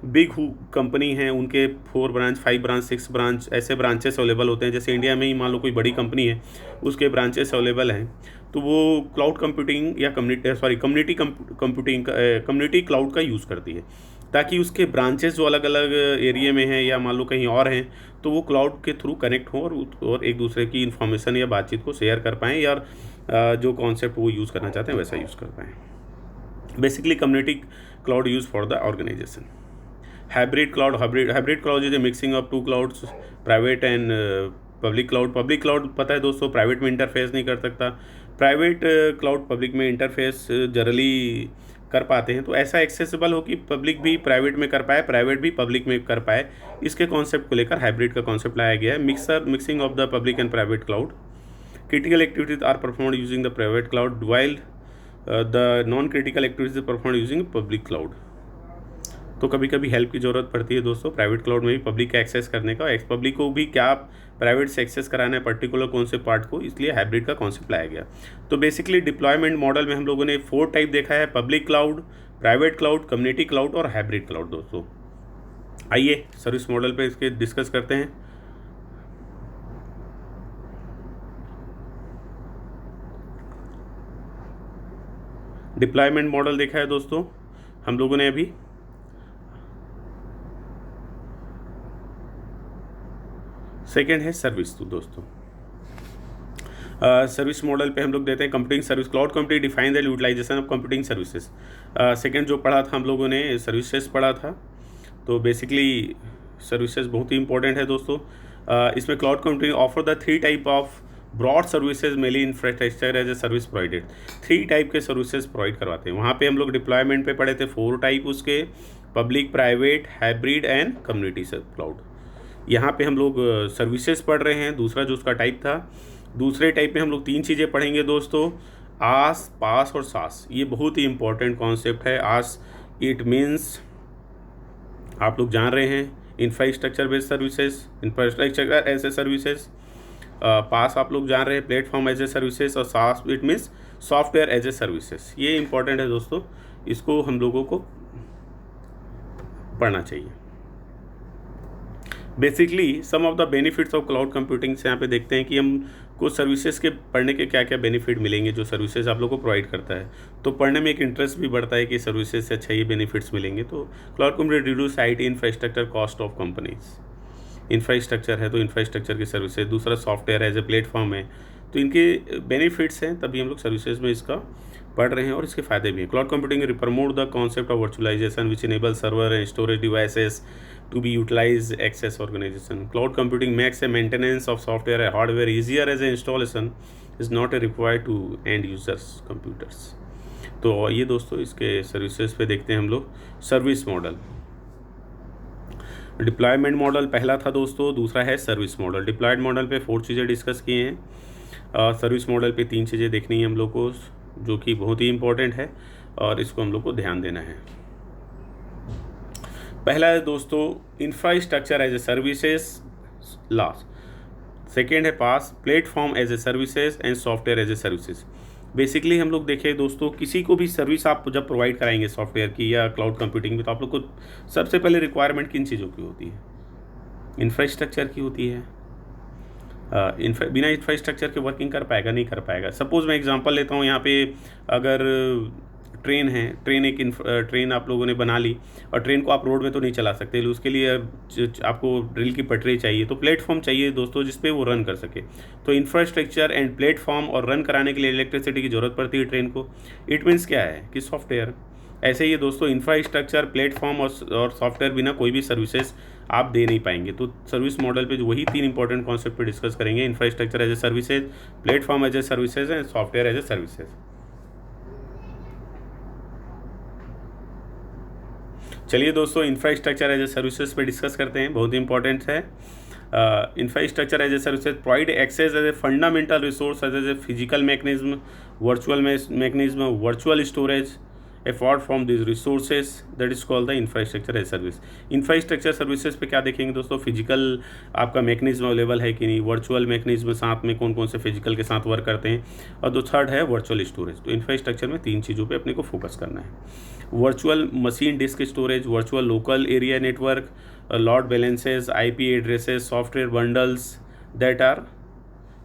बिग कंपनी है, उनके 4 ब्रांच, 5 ब्रांच, 6 ब्रांच ऐसे ब्रांचेस अवेलेबल होते हैं। जैसे इंडिया में ही मान लो कोई बड़ी कंपनी है, उसके ब्रांचेस अवेलेबल हैं, तो वो क्लाउड कंप्यूटिंग या कम्युनिटी क्लाउड का यूज़ करती है ताकि उसके ब्रांचेस जो अलग अलग एरिया में हैं या मान लो कहीं और हैं, तो वो क्लाउड के थ्रू कनेक्ट हों और एक दूसरे की इन्फॉर्मेशन या बातचीत को शेयर कर पाएँ, या जो कॉन्सेप्ट वो यूज़ करना चाहते हैं वैसा यूज़ कर पाएँ। Basically, community cloud used for the organization. Hybrid cloud is a mixing of 2 clouds, private and public cloud. Public cloud पता है दोस्तों प्राइवेट में इंटरफेस नहीं कर सकता, प्राइवेट क्लाउड पब्लिक में इंटरफेस जनरली कर पाते हैं। तो ऐसा एक्सेसिबल हो कि पब्लिक भी प्राइवेट में कर पाए, प्राइवेट भी पब्लिक में कर पाए, इसके कॉन्सेप्ट को लेकर हाइब्रिड का कॉन्सेप्ट लाया गया है। Mixing of the public and private cloud. Critical activities are performed using the private cloud while the non critical activities perform using public cloud. तो कभी कभी हेल्प की ज़रूरत पड़ती है दोस्तों प्राइवेट क्लाउड में भी पब्लिक का एक्सेस करने का, पब्लिक को भी क्या प्राइवेट से एक्सेस कराना है पर्टिकुलर कौन से पार्ट को, इसलिए हाइब्रिड का कॉन्सेप्ट लाया गया। तो बेसिकली डिप्लॉयमेंट मॉडल में हम लोगों ने 4 टाइप देखा है, public cloud, private cloud, community cloud और हाइब्रिड क्लाउड दोस्तों। आइए सर्विस मॉडल पे इसके डिस्कस करते हैं। डिप्लॉयमेंट मॉडल देखा है दोस्तों हम लोगों ने अभी। सेकेंड है सर्विस। तो दोस्तों सर्विस मॉडल पे हम लोग देते हैं computing service. Cloud computing define the utilization of computing services. Second जो पढ़ा था हम लोगों ने सर्विसेज पढ़ा था। तो बेसिकली सर्विसेज बहुत ही इंपॉर्टेंट है दोस्तों। इसमें cloud computing offer the 3 type of broad services mainly infrastructure as a service provided. 3 type के सर्विसेज प्रोवाइड करवाते हैं। वहाँ पे हम लोग डिप्लॉयमेंट पे पढ़े थे 4 टाइप उसके, public, private, hybrid and community cloud. यहाँ पे हम लोग सर्विसेज पढ़ रहे हैं। दूसरा जो उसका टाइप था, दूसरे टाइप में हम लोग 3 चीज़ें पढ़ेंगे दोस्तों, आस, पास और सास। ये बहुत ही इंपॉर्टेंट कॉन्सेप्ट है। आस इट मीन्स आप लोग जान रहे हैं infrastructure based services, infrastructure as a services. PaaS आप लोग जान रहे हैं प्लेटफॉर्म एज ए सर्विसेज, और SaaS it means software as a services. ये इंपॉर्टेंट है दोस्तों, इसको हम लोगों को पढ़ना चाहिए। Basically some of the benefits of cloud computing से यहाँ पे देखते हैं कि हम कुछ सर्विसेज के पढ़ने के क्या क्या बेनिफिट मिलेंगे जो सर्विसेज आप लोग को प्रोवाइड करता है। तो पढ़ने में एक इंटरेस्ट भी बढ़ता है कि सर्विसेज से अच्छा ये बेनिफिट्स मिलेंगे। तो cloud computing reduce IT infrastructure cost of companies. Infrastructure है तो इंफ्रास्ट्रक्चर की सर्विसेज, दूसरा सॉफ्टवेयर एज ए प्लेटफॉर्म है। तो इनके बेनिफिट्स हैं, तभी हम लोग सर्विसेज में इसका पढ़ रहे हैं और इसके फायदे भी हैं। Cloud computing promote the concept of virtualization which enable server and storage devices to be utilized access organization. Cloud computing makes a maintenance of software and hardware easier as an installation is not required to end users computers. तो ये दोस्तों इसके services पे देखते हैं हम लोग। Service model, deployment model पहला था दोस्तों, दूसरा है सर्विस मॉडल। डिप्लॉयड मॉडल पे 4 चीज़ें डिस्कस किए हैं। सर्विस मॉडल पे 3 चीज़ें देखनी है हम लोग को, जो कि बहुत ही इंपॉर्टेंट है और इसको हम लोग को ध्यान देना है। पहला है दोस्तों infrastructure as a services, last. Second है PaaS, platform as a services and software as a services. Basically हम लोग देखें दोस्तों, किसी को भी सर्विस आप जब प्रोवाइड कराएंगे सॉफ्टवेयर की या क्लाउड कंप्यूटिंग में, तो आप लोग को सबसे पहले रिक्वायरमेंट किन चीज़ों की होती है? इंफ्रास्ट्रक्चर की होती है। बिना इंफ्रास्ट्रक्चर के वर्किंग कर पाएगा? नहीं कर पाएगा। सपोज़ मैं एग्जांपल लेता हूँ, यहाँ पे अगर ट्रेन है, ट्रेन आप लोगों ने बना ली और ट्रेन को आप रोड में तो नहीं चला सकते, उसके लिए आपको रेल की पटरी चाहिए, तो प्लेटफॉर्म चाहिए दोस्तों जिस पे वो रन कर सके। तो इंफ्रास्ट्रक्चर एंड प्लेटफॉर्म, और रन कराने के लिए इलेक्ट्रिसिटी की ज़रूरत पड़ती है ट्रेन को। इट मीन्स क्या है कि सॉफ्टवेयर। ऐसे ही दोस्तों इंफ्रास्ट्रक्चर, प्लेटफॉर्म और सॉफ्टवेयर बिना कोई भी सर्विसेज आप दे नहीं पाएंगे। तो सर्विस मॉडल पे जो वही 3 इंपॉर्टेंट कॉन्सेप्ट पे डिस्कस करेंगे, infrastructure as a services, platform as a services and software as a services. चलिए दोस्तों इंफ्रास्ट्रक्चर एज ए सर्विसेज पे डिस्कस करते हैं, बहुत इंपॉर्टेंट है। Infrastructure as a services provide access as a fundamental resource as a physical mechanism, virtual mechanism, virtual storage apart from this resources, that is called the infrastructure as service. Infrastructure services पे क्या देखेंगे दोस्तों? Physical आपका mechanism available है कि नहीं, virtual mechanism साथ में कौन कौन से फिजिकल के साथ वर्क करते हैं, और जो थर्ड है वर्चुअल स्टोरेज। तो इंफ्रास्ट्रक्चर में 3 चीज़ों पे अपने को फोकस करना है। Virtual machine disk storage, virtual local area network, load balances, IP addresses, software bundles, that are,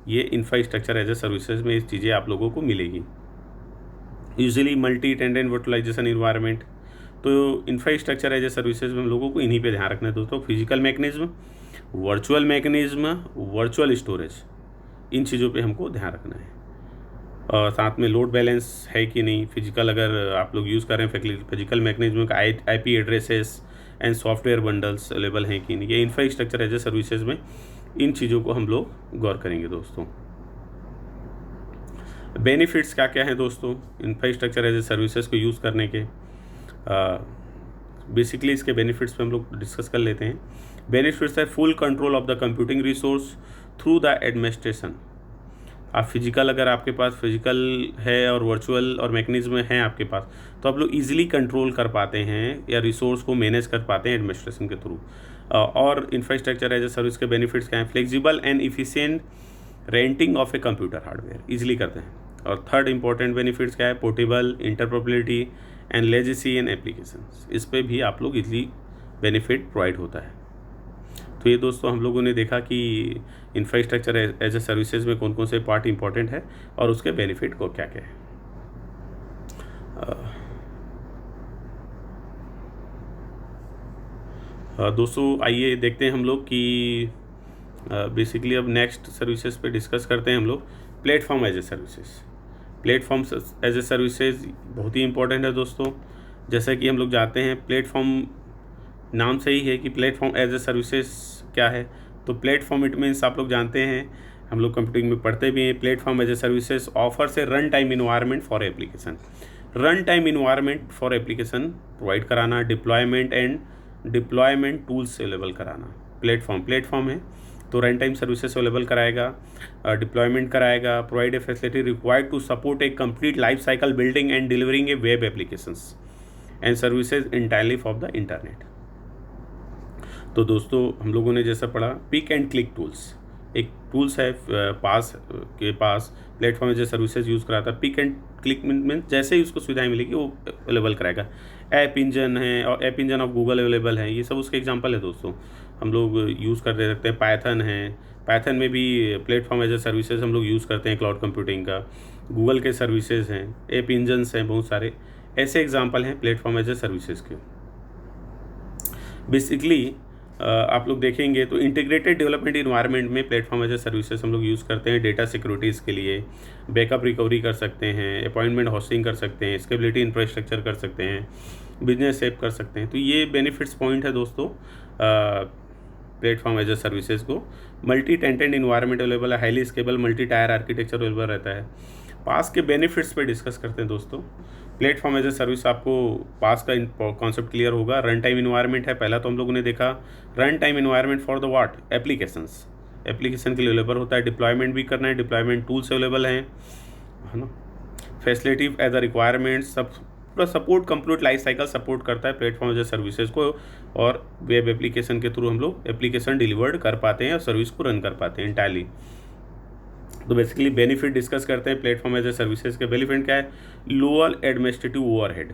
ये इंफ्रास्ट्रक्चर एज ए सर्विसेज में इस चीज़ें आप लोगों को मिलेगी। Usually multi tenant virtualization environment. तो इंफ्रास्ट्रक्चर एज ए सर्विसेज में हम लोगों को इन्हीं पे ध्यान रखना है दोस्तों, physical mechanism, virtual mechanism, virtual storage, इन चीज़ों पे हमको ध्यान रखना है। और साथ में लोड बैलेंस है कि नहीं, फिजिकल अगर आप लोग यूज़ कर रहे हैं फिजिकल मैकेनिज्म का, IP addresses and software bundles available हैं कि नहीं, ये इंफ्रास्ट्रक्चर एज ए सर्विसेज में इन चीज़ों को हम लोग गौर करेंगे दोस्तों। बेनिफिट्स क्या क्या हैं दोस्तों इंफ्रास्ट्रक्चर एज ए सर्विसेज को यूज़ करने के? बेसिकली इसके बेनिफिट्स पे हम लोग डिस्कस कर लेते हैं। बेनिफिट्स है full control of the computing resource through the administration. आप फिजिकल, अगर आपके पास फिजिकल है और वर्चुअल और मैकेनिज्म है आपके पास, तो आप लोग ईजिली कंट्रोल कर पाते हैं या रिसोर्स को मैनेज कर पाते हैं एडमिनिस्ट्रेशन के थ्रू। और इंफ्रास्ट्रक्चर एज ए सर्विस के बेनिफिट्स क्या हैं? Flexible and efficient renting of a computer hardware easily करते हैं। और थर्ड इंपॉर्टेंट बेनिफिट्स क्या है? Portable, interoperability and legacy in applications. इस पे भी आप लोग इजीली बेनिफिट प्रोवाइड होता है। तो ये दोस्तों हम लोगों ने देखा कि इंफ्रास्ट्रक्चर एज ए सर्विसेज में कौन कौन से पार्ट इंपॉर्टेंट है और उसके बेनिफिट को क्या क्या है। दोस्तों आइए देखते हैं हम लोग कि बेसिकली अब नेक्स्ट सर्विसेज पे डिस्कस करते हैं हम लोग platform as a services. Platform as a services बहुत ही इंपॉर्टेंट है दोस्तों। जैसा कि हम लोग जानते हैं प्लेटफॉर्म नाम से ही है कि प्लेटफॉर्म एज ए सर्विसेज क्या है। तो प्लेटफॉर्म इट मीन्स आप लोग जानते हैं, हम लोग कंप्यूटिंग में पढ़ते भी हैं, platform as a services offers a run time environment for application. Run time environment for application provide कराना, डिप्लॉयमेंट टूल्स अवेलेबल कराना। प्लेटफॉर्म है तो रन टाइम सर्विसेज अवेलेबल कराएगा, डिप्लॉयमेंट कराएगा, provide a facility required to support a complete life cycle building and delivering a web applications and services entirely for the internet. तो दोस्तों हम लोगों ने जैसा पढ़ा पिक एंड क्लिक टूल्स, एक टूल्स है पास के पास platform as a services use कराता है। पिक एंड क्लिक मीन जैसे ही उसको सुविधाएं मिलेगी वो अवेलेबल कराएगा। ऐप इंजन है और app engine of Google available है, ये सब उसके एग्जांपल है दोस्तों। हम लोग यूज़ करते रहते हैं। पाइथन है, पाइथन में भी प्लेटफॉर्म एज ए सर्विसेज हम लोग यूज़ करते हैं क्लाउड कंप्यूटिंग का। गूगल के सर्विसेज हैं, ऐप इंजन्स हैं, बहुत सारे ऐसे एग्जाम्पल हैं प्लेटफॉर्म एज ए सर्विसेज के। बेसिकली आप लोग देखेंगे तो इंटीग्रेटेड डेवलपमेंट इन्वायरमेंट में प्लेटफॉर्म एज ए सर्विसेज हम लोग यूज़ करते हैं। डेटा सिक्योरिटीज़ के लिए बैकअप रिकवरी कर सकते हैं, अपॉइंटमेंट होस्टिंग कर सकते हैं, स्केलेबिलिटी इंफ्रास्ट्रक्चर कर सकते हैं, बिजनेस सेव कर सकते हैं। तो ये बेनिफिट्स पॉइंट है दोस्तों प्लेटफॉर्म एज ए सर्विसेज को। मल्टी टेंटेड इन्वायरमेंट अवेलेबल है, highly scalable multi tier architecture available रहता है। पास के बेनिफिट्स पे डिस्कस करते हैं दोस्तों। प्लेटफॉर्म एज ए सर्विस, आपको पास का कॉन्सेप्ट क्लियर होगा। रन टाइम इन्वायरमेंट है, पहला तो हम लोगों ने देखा run time environment for the what applications, application के लिए अवेलेबल होता है। डिप्लॉयमेंट भी करना है, डिप्लॉयमेंट टूल्स अवेलेबल हैं, है ना। फैसिलिटी एज अ रिक्वायरमेंट, सब पूरा support complete life cycle support करता है प्लेटफॉर्म एज ए सर्विसेज को। और वेब एप्लीकेशन के थ्रू हम लोग एप्लीकेशन डिलीवर्ड कर पाते हैं और सर्विस को रन कर पाते हैं इंटायरली। तो बेसिकली बेनिफिट डिस्कस करते हैं प्लेटफॉर्म एज ए सर्विसेज के। बेनिफिट क्या है? Lower administrative overhead.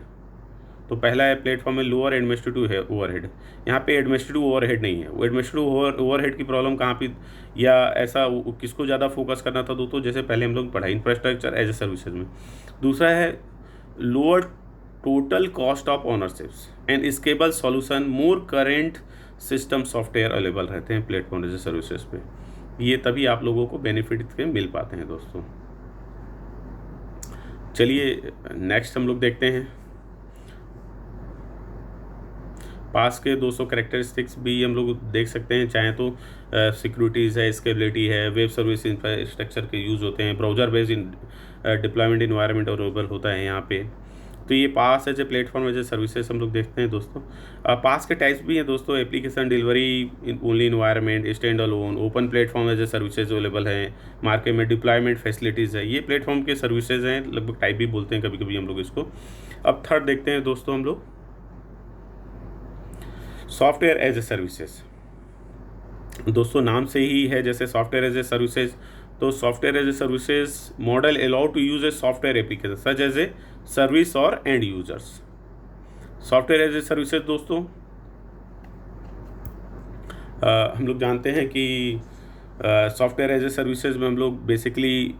तो पहला है प्लेटफॉर्म में लोअर एडमिनिस्ट्रेटिव ओवरहेड। यहाँ पे एडमिनिस्ट्रेटिव ओवरहेड नहीं है। वो एडमिनिस्ट्रेटिव ओवरहेड की प्रॉब्लम कहाँ पे, या ऐसा किसको ज़्यादा फोकस करना था दोस्तों, जैसे पहले हम लोग पढ़ा इंफ्रास्ट्रक्चर एज ए सर्विसेज में। दूसरा है lower total cost of ownerships and scalable solution, more current system software available रहते हैं प्लेटफॉर्म एज ए सर्विसेज पे। ये तभी आप लोगों को बेनिफिट के मिल पाते हैं दोस्तों। चलिए नेक्स्ट हम लोग देखते हैं। पास के 200 कैरेक्टरिस्टिक्स भी हम लोग देख सकते हैं, चाहे तो सिक्योरिटीज़ है, स्केलेबिलिटी है, वेब सर्विस इंफ्रास्ट्रक्चर के यूज़ होते हैं, browser based deployment environment available होता है यहाँ पे। तो ये PaaS as a platform as a services हम लोग देखते हैं दोस्तों। पास के टाइप्स भी हैं दोस्तों, application delivery only environment, stand alone, open platform as a services available है मार्केट में, डिप्लॉयमेंट फैसिलिटीज़ है। ये प्लेटफॉर्म के सर्विसेज हैं, लगभग टाइप भी बोलते हैं कभी कभी हम लोग इसको। अब थर्ड देखते हैं दोस्तों हम लोग सॉफ्टवेयर एज ए सर्विसेज। दोस्तों नाम से ही है जैसे सॉफ्टवेयर एज ए सर्विसेज, तो software as a services model allow to use a software application such as a service और end users. Software as a services दोस्तों हम लोग जानते हैं कि सॉफ्टवेयर एज ए सर्विसेज में हम लोग basically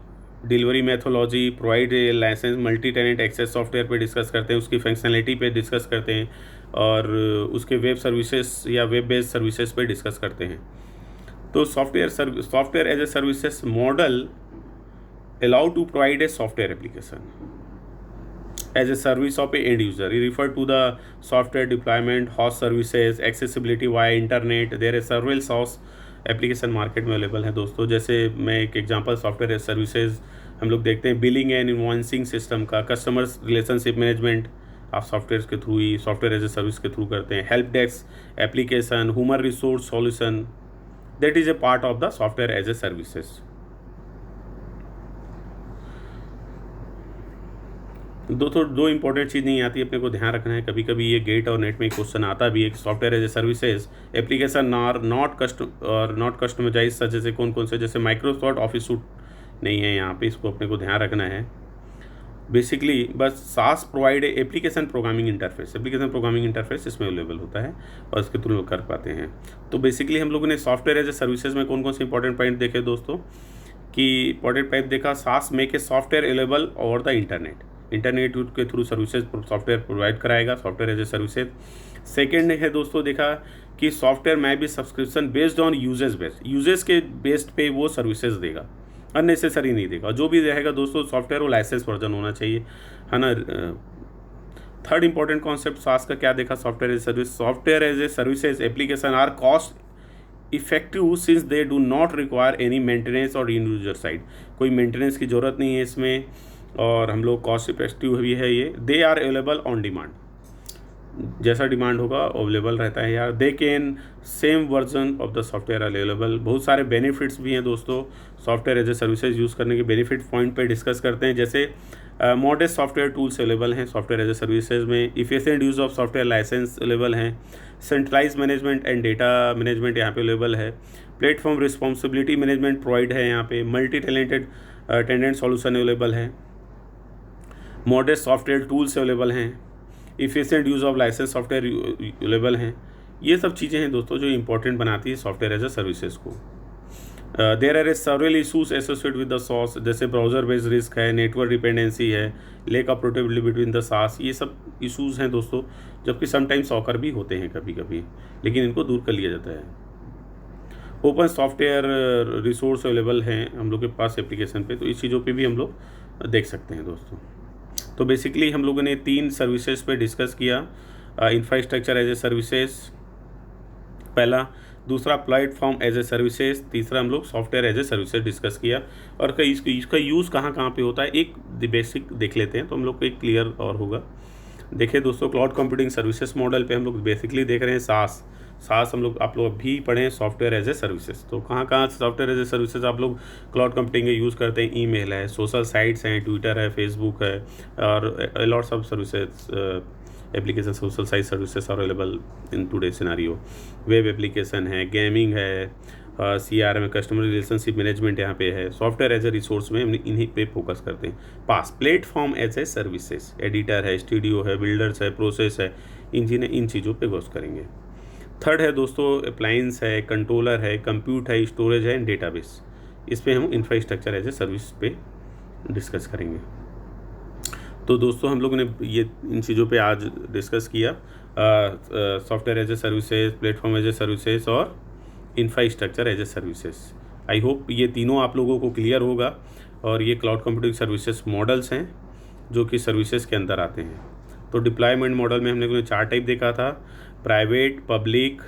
delivery methodology, provide license, multi tenant access software पे डिस्कस करते हैं, उसकी फंक्शनलिटी पे डिस्कस करते हैं, और उसके वेब सर्विसेज या वेब बेस्ड सर्विसेज पे डिस्कस करते हैं। तो software as a services model allow to provide a software application as a service of a end user. He referred to the software deployment, host services, accessibility via internet. There is several SaaS application market में available है दोस्तों। जैसे मैं एक example software services हम लोग देखते हैं, बिलिंग एंड इनवॉइसिंग सिस्टम का, कस्टमर्स रिलेशनशिप मैनेजमेंट आप सॉफ्टवेयर के थ्रू ही सॉफ्टवेयर एज ए सर्विस के थ्रू करते हैं। Help desk application, human resource solution, that is a part of the software as a services. दो इंपॉर्टेंट चीज़ नहीं आती, अपने को ध्यान रखना है। कभी कभी ये गेट और नेट में क्वेश्चन आता भी है कि software as a services application are not customize such, जैसे कौन कौन से, जैसे माइक्रोसॉफ्ट ऑफिस सूट नहीं है यहाँ पे, इसको अपने को ध्यान रखना है। बेसिकली बस सास प्रोवाइड एप्लीकेशन प्रोग्रामिंग इंटरफेस इसमें अवेलेबल होता है और इसके थ्रू कर पाते हैं। तो बेसिकली हम लोगों ने सॉफ्टवेयर एज ए सर्विसेज में कौन कौन से इंपॉर्टेंट पॉइंट देखे दोस्तों, कि इंपॉर्टेंट पॉइंट देखा, SaaS make a software available over the internet के थ्रू सर्विसेज सॉफ्टवेयर प्रोवाइड कराएगा, software as a services. Second है दोस्तों देखा कि सॉफ्टवेयर में भी सब्सक्रिप्शन बेस्ड ऑन यूजेस के बेस्ड पे वो सर्विसेज देगा, अननेसेसरी नहीं देगा। जो भी रहेगा दोस्तों सॉफ्टवेयर वो लाइसेंस वर्जन होना चाहिए, है ना। थर्ड इंपॉर्टेंट कॉन्सेप्ट सास का क्या देखा, software as service. Software as a services application are cost effective since they do not require any maintenance और इन यूजर साइड। कोई मेंटेनेंस की ज़रूरत नहीं है इसमें, और हम लोग कॉस्ट इफेक्टिव भी है ये। They are available on demand, जैसा डिमांड होगा अवेलेबल रहता है यार। They can same version of the software available. बहुत सारे बेनिफिट्स भी हैं दोस्तों software as a services use करने के। बेनिफिट पॉइंट पे डिस्कस करते हैं, जैसे मॉडर्न सॉफ्टवेयर टूल्स अवेलेबल हैं सॉफ्टवेयर एज ए सर्विसेज में। Efficient use of software license available हैं। Centralize management and data management यहाँ पे अवेलेबल है। प्लेटफॉर्म रिस्पॉन्सिबिलिटी मैनेजमेंट प्रोवाइड है यहाँ पे। मल्टी टैलेंटेड टेंडेंट सॉल्यूशन अवेलेबल है। मॉडर्न सॉफ्टवेयर टूल्स अवेलेबल हैं। Efficient use of licence software available हैं। ये सब चीज़ें हैं दोस्तों जो इंपॉर्टेंट बनाती है सॉफ्टवेयर एज ए सर्विसेज को। There are several issues associate with the SaaS, जैसे ब्राउज़र बेस्ड रिस्क है, नेटवर्क डिपेंडेंसी है, lack of portability between the SaaS. ये सब इशूज़ हैं दोस्तों, जबकि समटाइम्स ऑकर भी होते हैं कभी कभी, लेकिन इनको दूर कर लिया जाता है। ओपन सॉफ्टवेयर रिसोर्स अवेलेबल हैं हम लोग के पास एप्लीकेशन पे, तो इस चीज़ों पे भी हम लोग देख सकते हैं दोस्तों। तो बेसिकली हम लोगों ने 3 सर्विसेज पे डिस्कस किया। इंफ्रास्ट्रक्चर एज ए सर्विसेज पहला, दूसरा प्लेटफॉर्म एज ए सर्विसेज, तीसरा हम लोग software as a services discuss किया। और इसका यूज़ कहाँ कहाँ पे होता है एक बेसिक देख लेते हैं तो हम लोग को एक क्लियर और होगा। देखिए दोस्तों, क्लाउड कंप्यूटिंग सर्विसेज मॉडल पे हम लोग बेसिकली देख रहे हैं सास हम लोग आप लोग अभी पढ़ें सॉफ्टवेयर एज ए सर्विसेज। तो कहाँ कहाँ सॉफ्टवेयर एज ए सर्विसेज आप लोग क्लाउड कंप्यूटिंग यूज़ करते हैं। ईमेल है, सोशल साइट्स हैं, ट्विटर है, फेसबुक है, और lots of services application social site services are available in today scenario. Web application है, गेमिंग है, CRM कस्टमर रिलेशनशिप मैनेजमेंट यहाँ पे है। सॉफ्टवेयर एज ए रिसोर्स में हम इन्हीं पे फोकस करते हैं। Platform as a services, editor है, स्टूडियो है, बिल्डर्स है, प्रोसेस है, इन चीज़ों पे गौर करेंगे। थर्ड है दोस्तों अप्लायंस है, कंट्रोलर है, कंप्यूट है, स्टोरेज है, डेटाबेस। इस पे हम इंफ्रास्ट्रक्चर एज ए सर्विस पे डिस्कस करेंगे। तो दोस्तों हम लोगों ने ये इन चीज़ों पे आज डिस्कस किया, software as a services, platform as a services और infrastructure as a services. I hope ये तीनों आप लोगों को क्लियर होगा। और ये क्लाउड कंप्यूटिंग सर्विसेज मॉडल्स हैं जो कि सर्विसेज के अंदर आते हैं। तो डिप्लॉयमेंट मॉडल में हम लोगों ने 4 टाइप देखा था, प्राइवेट, पब्लिक,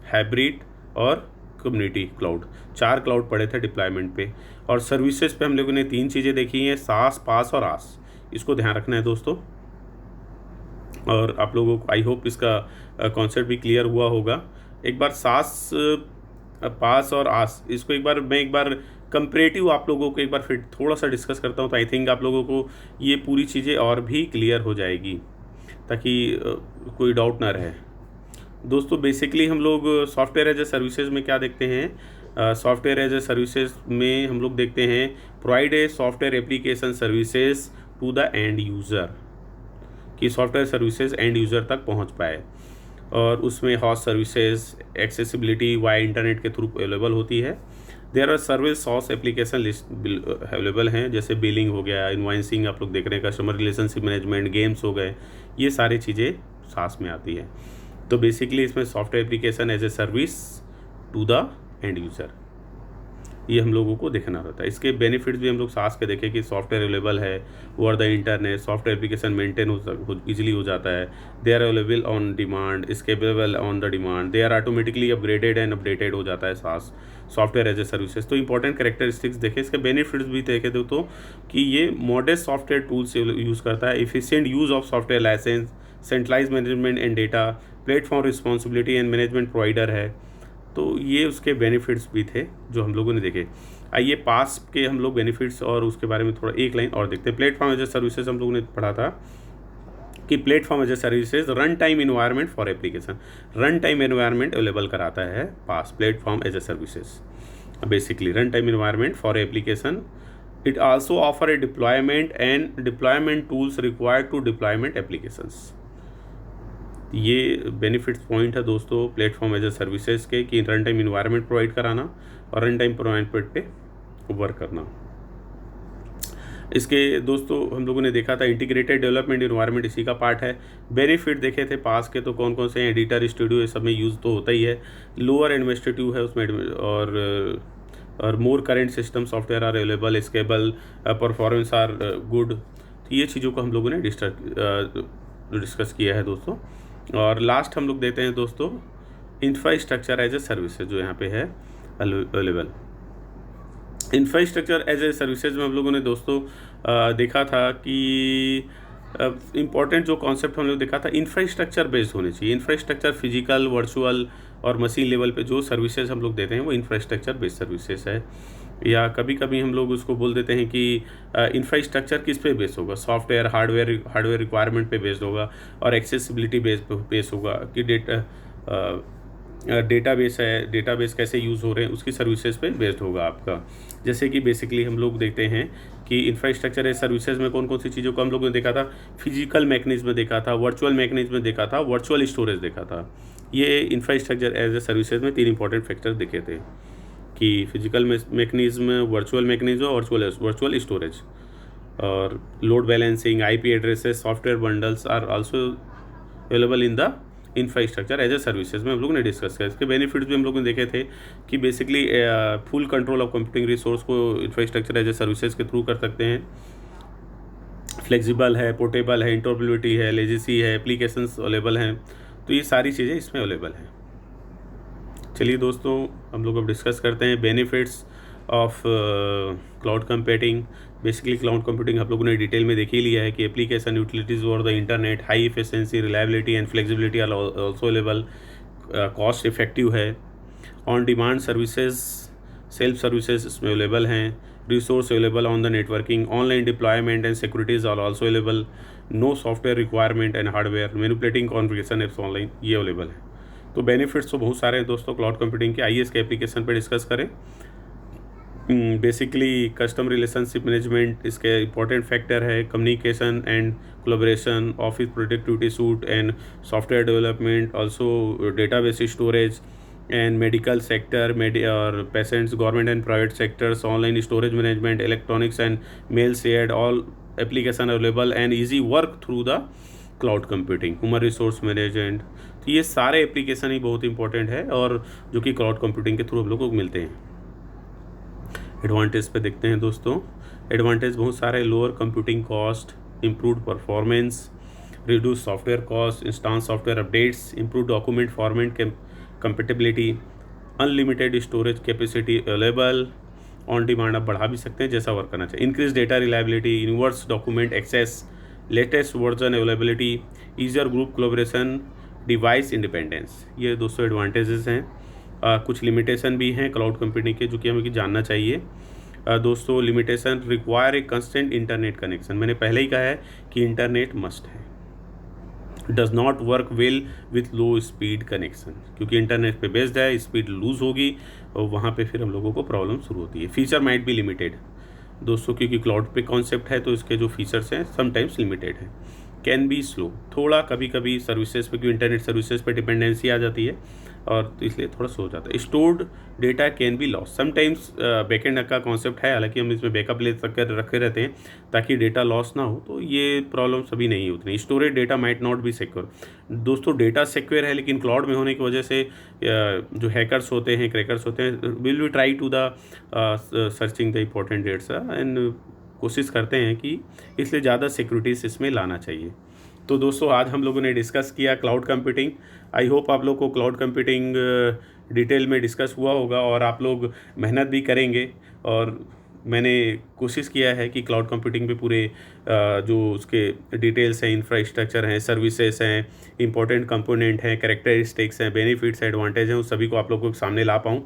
हाइब्रिड और कम्युनिटी क्लाउड। 4 क्लाउड पढ़े थे डिप्लॉयमेंट पे। और सर्विसेज पे हम लोगों ने 3 चीज़ें देखी हैं, सास, पास और आस। इसको ध्यान रखना है दोस्तों। और आप लोगों को आई होप इसका कॉन्सेप्ट भी क्लियर हुआ होगा। एक बार सास, पास और आस, इसको मैं एक बार कंपैरेटिव आप लोगों को एक बार फिर थोड़ा सा डिस्कस करता हूँ, तो आई थिंक आप लोगों को ये पूरी चीज़ें और भी क्लियर हो जाएगी, ताकि कोई डाउट ना रहे। दोस्तों बेसिकली हम लोग सॉफ्टवेयर एज ए सर्विसेज में क्या देखते हैं, सॉफ्टवेयर एज ए सर्विसेज में हम लोग देखते हैं provide a software application services to the end user, कि सॉफ्टवेयर सर्विसेज एंड यूज़र तक पहुंच पाए। और उसमें host services, accessibility via internet के थ्रू अवेलेबल होती है। There are service SaaS application list available हैं, जैसे बिलिंग हो गया, इनवॉइसिंग आप लोग देख रहे हैं, कस्टमर रिलेशनशिप मैनेजमेंट, गेम्स हो गए, ये सारी चीज़ें सास में आती है। तो बेसिकली इसमें software application as a service to the end user, ये हम लोगों को देखना रहता है। इसके बेनिफिट्स भी हम लोग सास के देखें कि सॉफ्टवेयर अवेलेबल है over the internet, software application maintain easily हो जाता है, they are available on demand, scalable on the demand, they are automatically upgraded and updated हो जाता है SaaS software as a services. तो इंपॉर्टेंट कैरेक्टरिस्टिक्स देखें, इसके बेनिफिट्स भी देखें तो कि ये मॉडर्न सॉफ्टवेयर टूल्स यूज़ करता है, efficient use of software license, centralize management and data, platform responsibility and management provider है। तो ये उसके बेनिफिट्स भी थे जो हम लोगों ने देखे। आइए पास के हम लोग बेनिफिट्स और उसके बारे में थोड़ा एक लाइन और देखते हैं। प्लेटफॉर्म एज ए सर्विसेज हम लोगों ने पढ़ा था कि platform as a services run time environment for application, run time environment available कराता है PaaS platform as a services. Basically run time environment for application, it also offer a deployment and deployment tools required to deployment applications. ये benefits point है दोस्तों platform as a services के, कि run time environment provide कराना और run time environment पे work करना। इसके दोस्तों हम लोगों ने देखा था इंटीग्रेटेड डेवलपमेंट इन्वायरमेंट इसी का पार्ट है। बेनिफिट देखे थे पास के तो कौन कौन से हैं, एडिटर स्टूडियो ये सब में यूज़ तो होता ही है। लोअर एडमिनिस्ट्रेटिव है उसमें और more current system software are available, scalable, performance are good. तो ये चीज़ों को हम लोगों ने डिस्कस किया है दोस्तों। और लास्ट हम लोग देते हैं दोस्तों इंफ्रास्ट्रक्चर एज ए सर्विसेज जो यहाँ पे है available. Infrastructure as a services में हम लोगों ने दोस्तों देखा था कि इम्पॉर्टेंट जो कॉन्सेप्ट हम लोग देखा था, इंफ्रास्ट्रक्चर बेस्ड होने चाहिए। इंफ्रास्ट्रक्चर फिजिकल, वर्चुअल और मशीन लेवल पे जो सर्विसेज हम लोग देते हैं वो इंफ्रास्ट्रक्चर बेस्ड सर्विसेज है। या कभी कभी हम लोग उसको बोल देते हैं कि इंफ्रास्ट्रक्चर किस पे बेस्ड होगा, सॉफ्टवेयर हार्डवेयर रिक्वायरमेंट पे बेस्ड होगा और एक्सेसिबिलिटी बेस्ड होगा कि डेटाबेस है, डेटाबेस कैसे यूज़ हो रहे हैं उसकी सर्विसेज पे बेस्ड होगा आपका। जैसे कि बेसिकली हम लोग देखते हैं कि इंफ्रास्ट्रक्चर एज सर्विसेज में कौन कौन सी चीज़ों को हम लोगों ने देखा था, फिजिकल मैकेनिज्म देखा था, वर्चुअल मैकेनिज्म देखा था, वर्चुअल स्टोरेज देखा था। ये इंफ्रास्ट्रक्चर एज ए सर्विसेज में 3 इंपॉर्टेंट फैक्टर देखे थे कि फिजिकल मैकेनिज्म, वर्चुअल मैकेनिज्म और वर्चुअल स्टोरेज। और load balancing, IP addresses, software bundles are also available in the infrastructure as a services में हम लोगों ने डिस्कस किया। इसके बेनिफिट्स भी हम लोगों ने देखे थे कि basically full control of computing resource को इंफ्रास्ट्रक्चर एज ए सर्विसेज के थ्रू कर सकते हैं। फ्लेक्सिबल है, पोर्टेबल है, इंटरऑपरेबिलिटी है, लेजेसी है, एप्लीकेशंस अवेलेबल हैं। तो ये सारी चीज़ें इसमें अवेलेबल हैं। चलिए दोस्तों हम लोग अब डिस्कस करते हैं बेनिफिट्स ऑफ क्लाउड कंप्यूटिंग। बेसिकली क्लाउड कंप्यूटिंग आप लोगों ने डिटेल में देख ही लिया है कि एप्लीकेशन यूटिलिटीज़ और the internet, high efficiency, reliability and flexibility are also available, cost effective है। On demand services, self services इसमें अवेलेबल हैं। Resource available on the networking, online deployment and securities are also available. No software requirement and hardware, manipulating configuration apps online, ये available है। तो benefits तो बहुत सारे हैं दोस्तों क्लाउड कंप्यूटिंग के। आइए इसके एप्लीकेशन पे डिस्कस करें। बेसिकली कस्टम रिलेशनशिप मैनेजमेंट इसके इंपॉर्टेंट फैक्टर है। Communication and collaboration, office productivity suite and software development, also database storage and medical sector और patients, government and private sectors, online storage management, electronics and mail shared, all application available and easy work through the cloud computing, human resource management. तो ये सारे application ही बहुत important है और जो कि cloud computing के थ्रू हम लोग को मिलते हैं। एडवांटेज पे देखते हैं दोस्तों। एडवांटेज बहुत सारे, lower computing cost, improved performance, reduce software cost, instant software updates, improve document format compatibility, unlimited storage capacity available, on demand आप बढ़ा भी सकते हैं जैसा वर्क करना चाहिए। Increase data reliability, universe document access, latest version availability, easier group collaboration, device independence, ये दोस्तों एडवांटेजेस हैं। कुछ लिमिटेशन भी हैं क्लाउड कंप्यूटिंग के जो कि हमें जानना चाहिए। दोस्तों limitation, require a constant internet connection, मैंने पहले ही कहा है कि इंटरनेट मस्ट है। Does not work well with low speed connection, क्योंकि इंटरनेट पे बेस्ड है, स्पीड लूज़ होगी और वहाँ पे फिर हम लोगों को प्रॉब्लम शुरू होती है। फीचर माइट बी लिमिटेड दोस्तों, क्योंकि क्लाउड पे कॉन्सेप्ट है तो इसके जो फीचर्स हैं समटाइम्स लिमिटेड है। कैन बी स्लो, थोड़ा कभी कभी सर्विसेज पे, क्योंकि इंटरनेट सर्विसेज पे डिपेंडेंसी आ जाती है और तो इसलिए थोड़ा स्लो हो जाता है। Stored data can be loss, sometimes backend का कॉन्सेप्ट है, हालांकि हम इसमें बैकअप ले सककर रखे रहते हैं ताकि डेटा लॉस ना हो, तो ये प्रॉब्लम सभी नहीं होती। Storage data might not be secure, दोस्तों डेटा सिक्योर है लेकिन क्लाउड में होने की वजह से जो हैकर्स होते हैं, क्रैकर्स होते हैं, will be try to the searching the important dates and कोशिश करते हैं कि इसलिए ज़्यादा सिक्योरिटीज इसमें लाना चाहिए। तो दोस्तों आज हम लोगों ने डिस्कस किया क्लाउड कंप्यूटिंग। आई होप आप लोग को क्लाउड कंप्यूटिंग डिटेल में डिस्कस हुआ होगा और आप लोग मेहनत भी करेंगे। और मैंने कोशिश किया है कि क्लाउड कंप्यूटिंग पे पूरे जो उसके डिटेल्स हैं, इंफ्रास्ट्रक्चर हैं, सर्विसेज हैं, इंपॉर्टेंट कंपोनेंट हैं, कैरेक्टरिस्टिक्स हैं, बेनिफिट्स, एडवांटेज हैं, उस सभी को आप लोगों के सामने ला पाऊँ।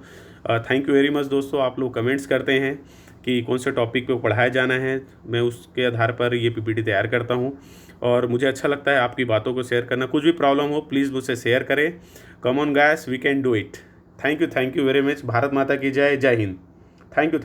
थैंक यू वेरी मच दोस्तों। आप लोग कमेंट्स करते हैं कि कौन से टॉपिक पे पढ़ाया जाना है, मैं उसके आधार पर ये PPT तैयार करता हूँ और मुझे अच्छा लगता है आपकी बातों को शेयर करना। कुछ भी प्रॉब्लम हो प्लीज़ मुझसे शेयर करें। Come on guys, we can do it. Thank you very much. Bharat माता की जय, जय हिंद। Thank you.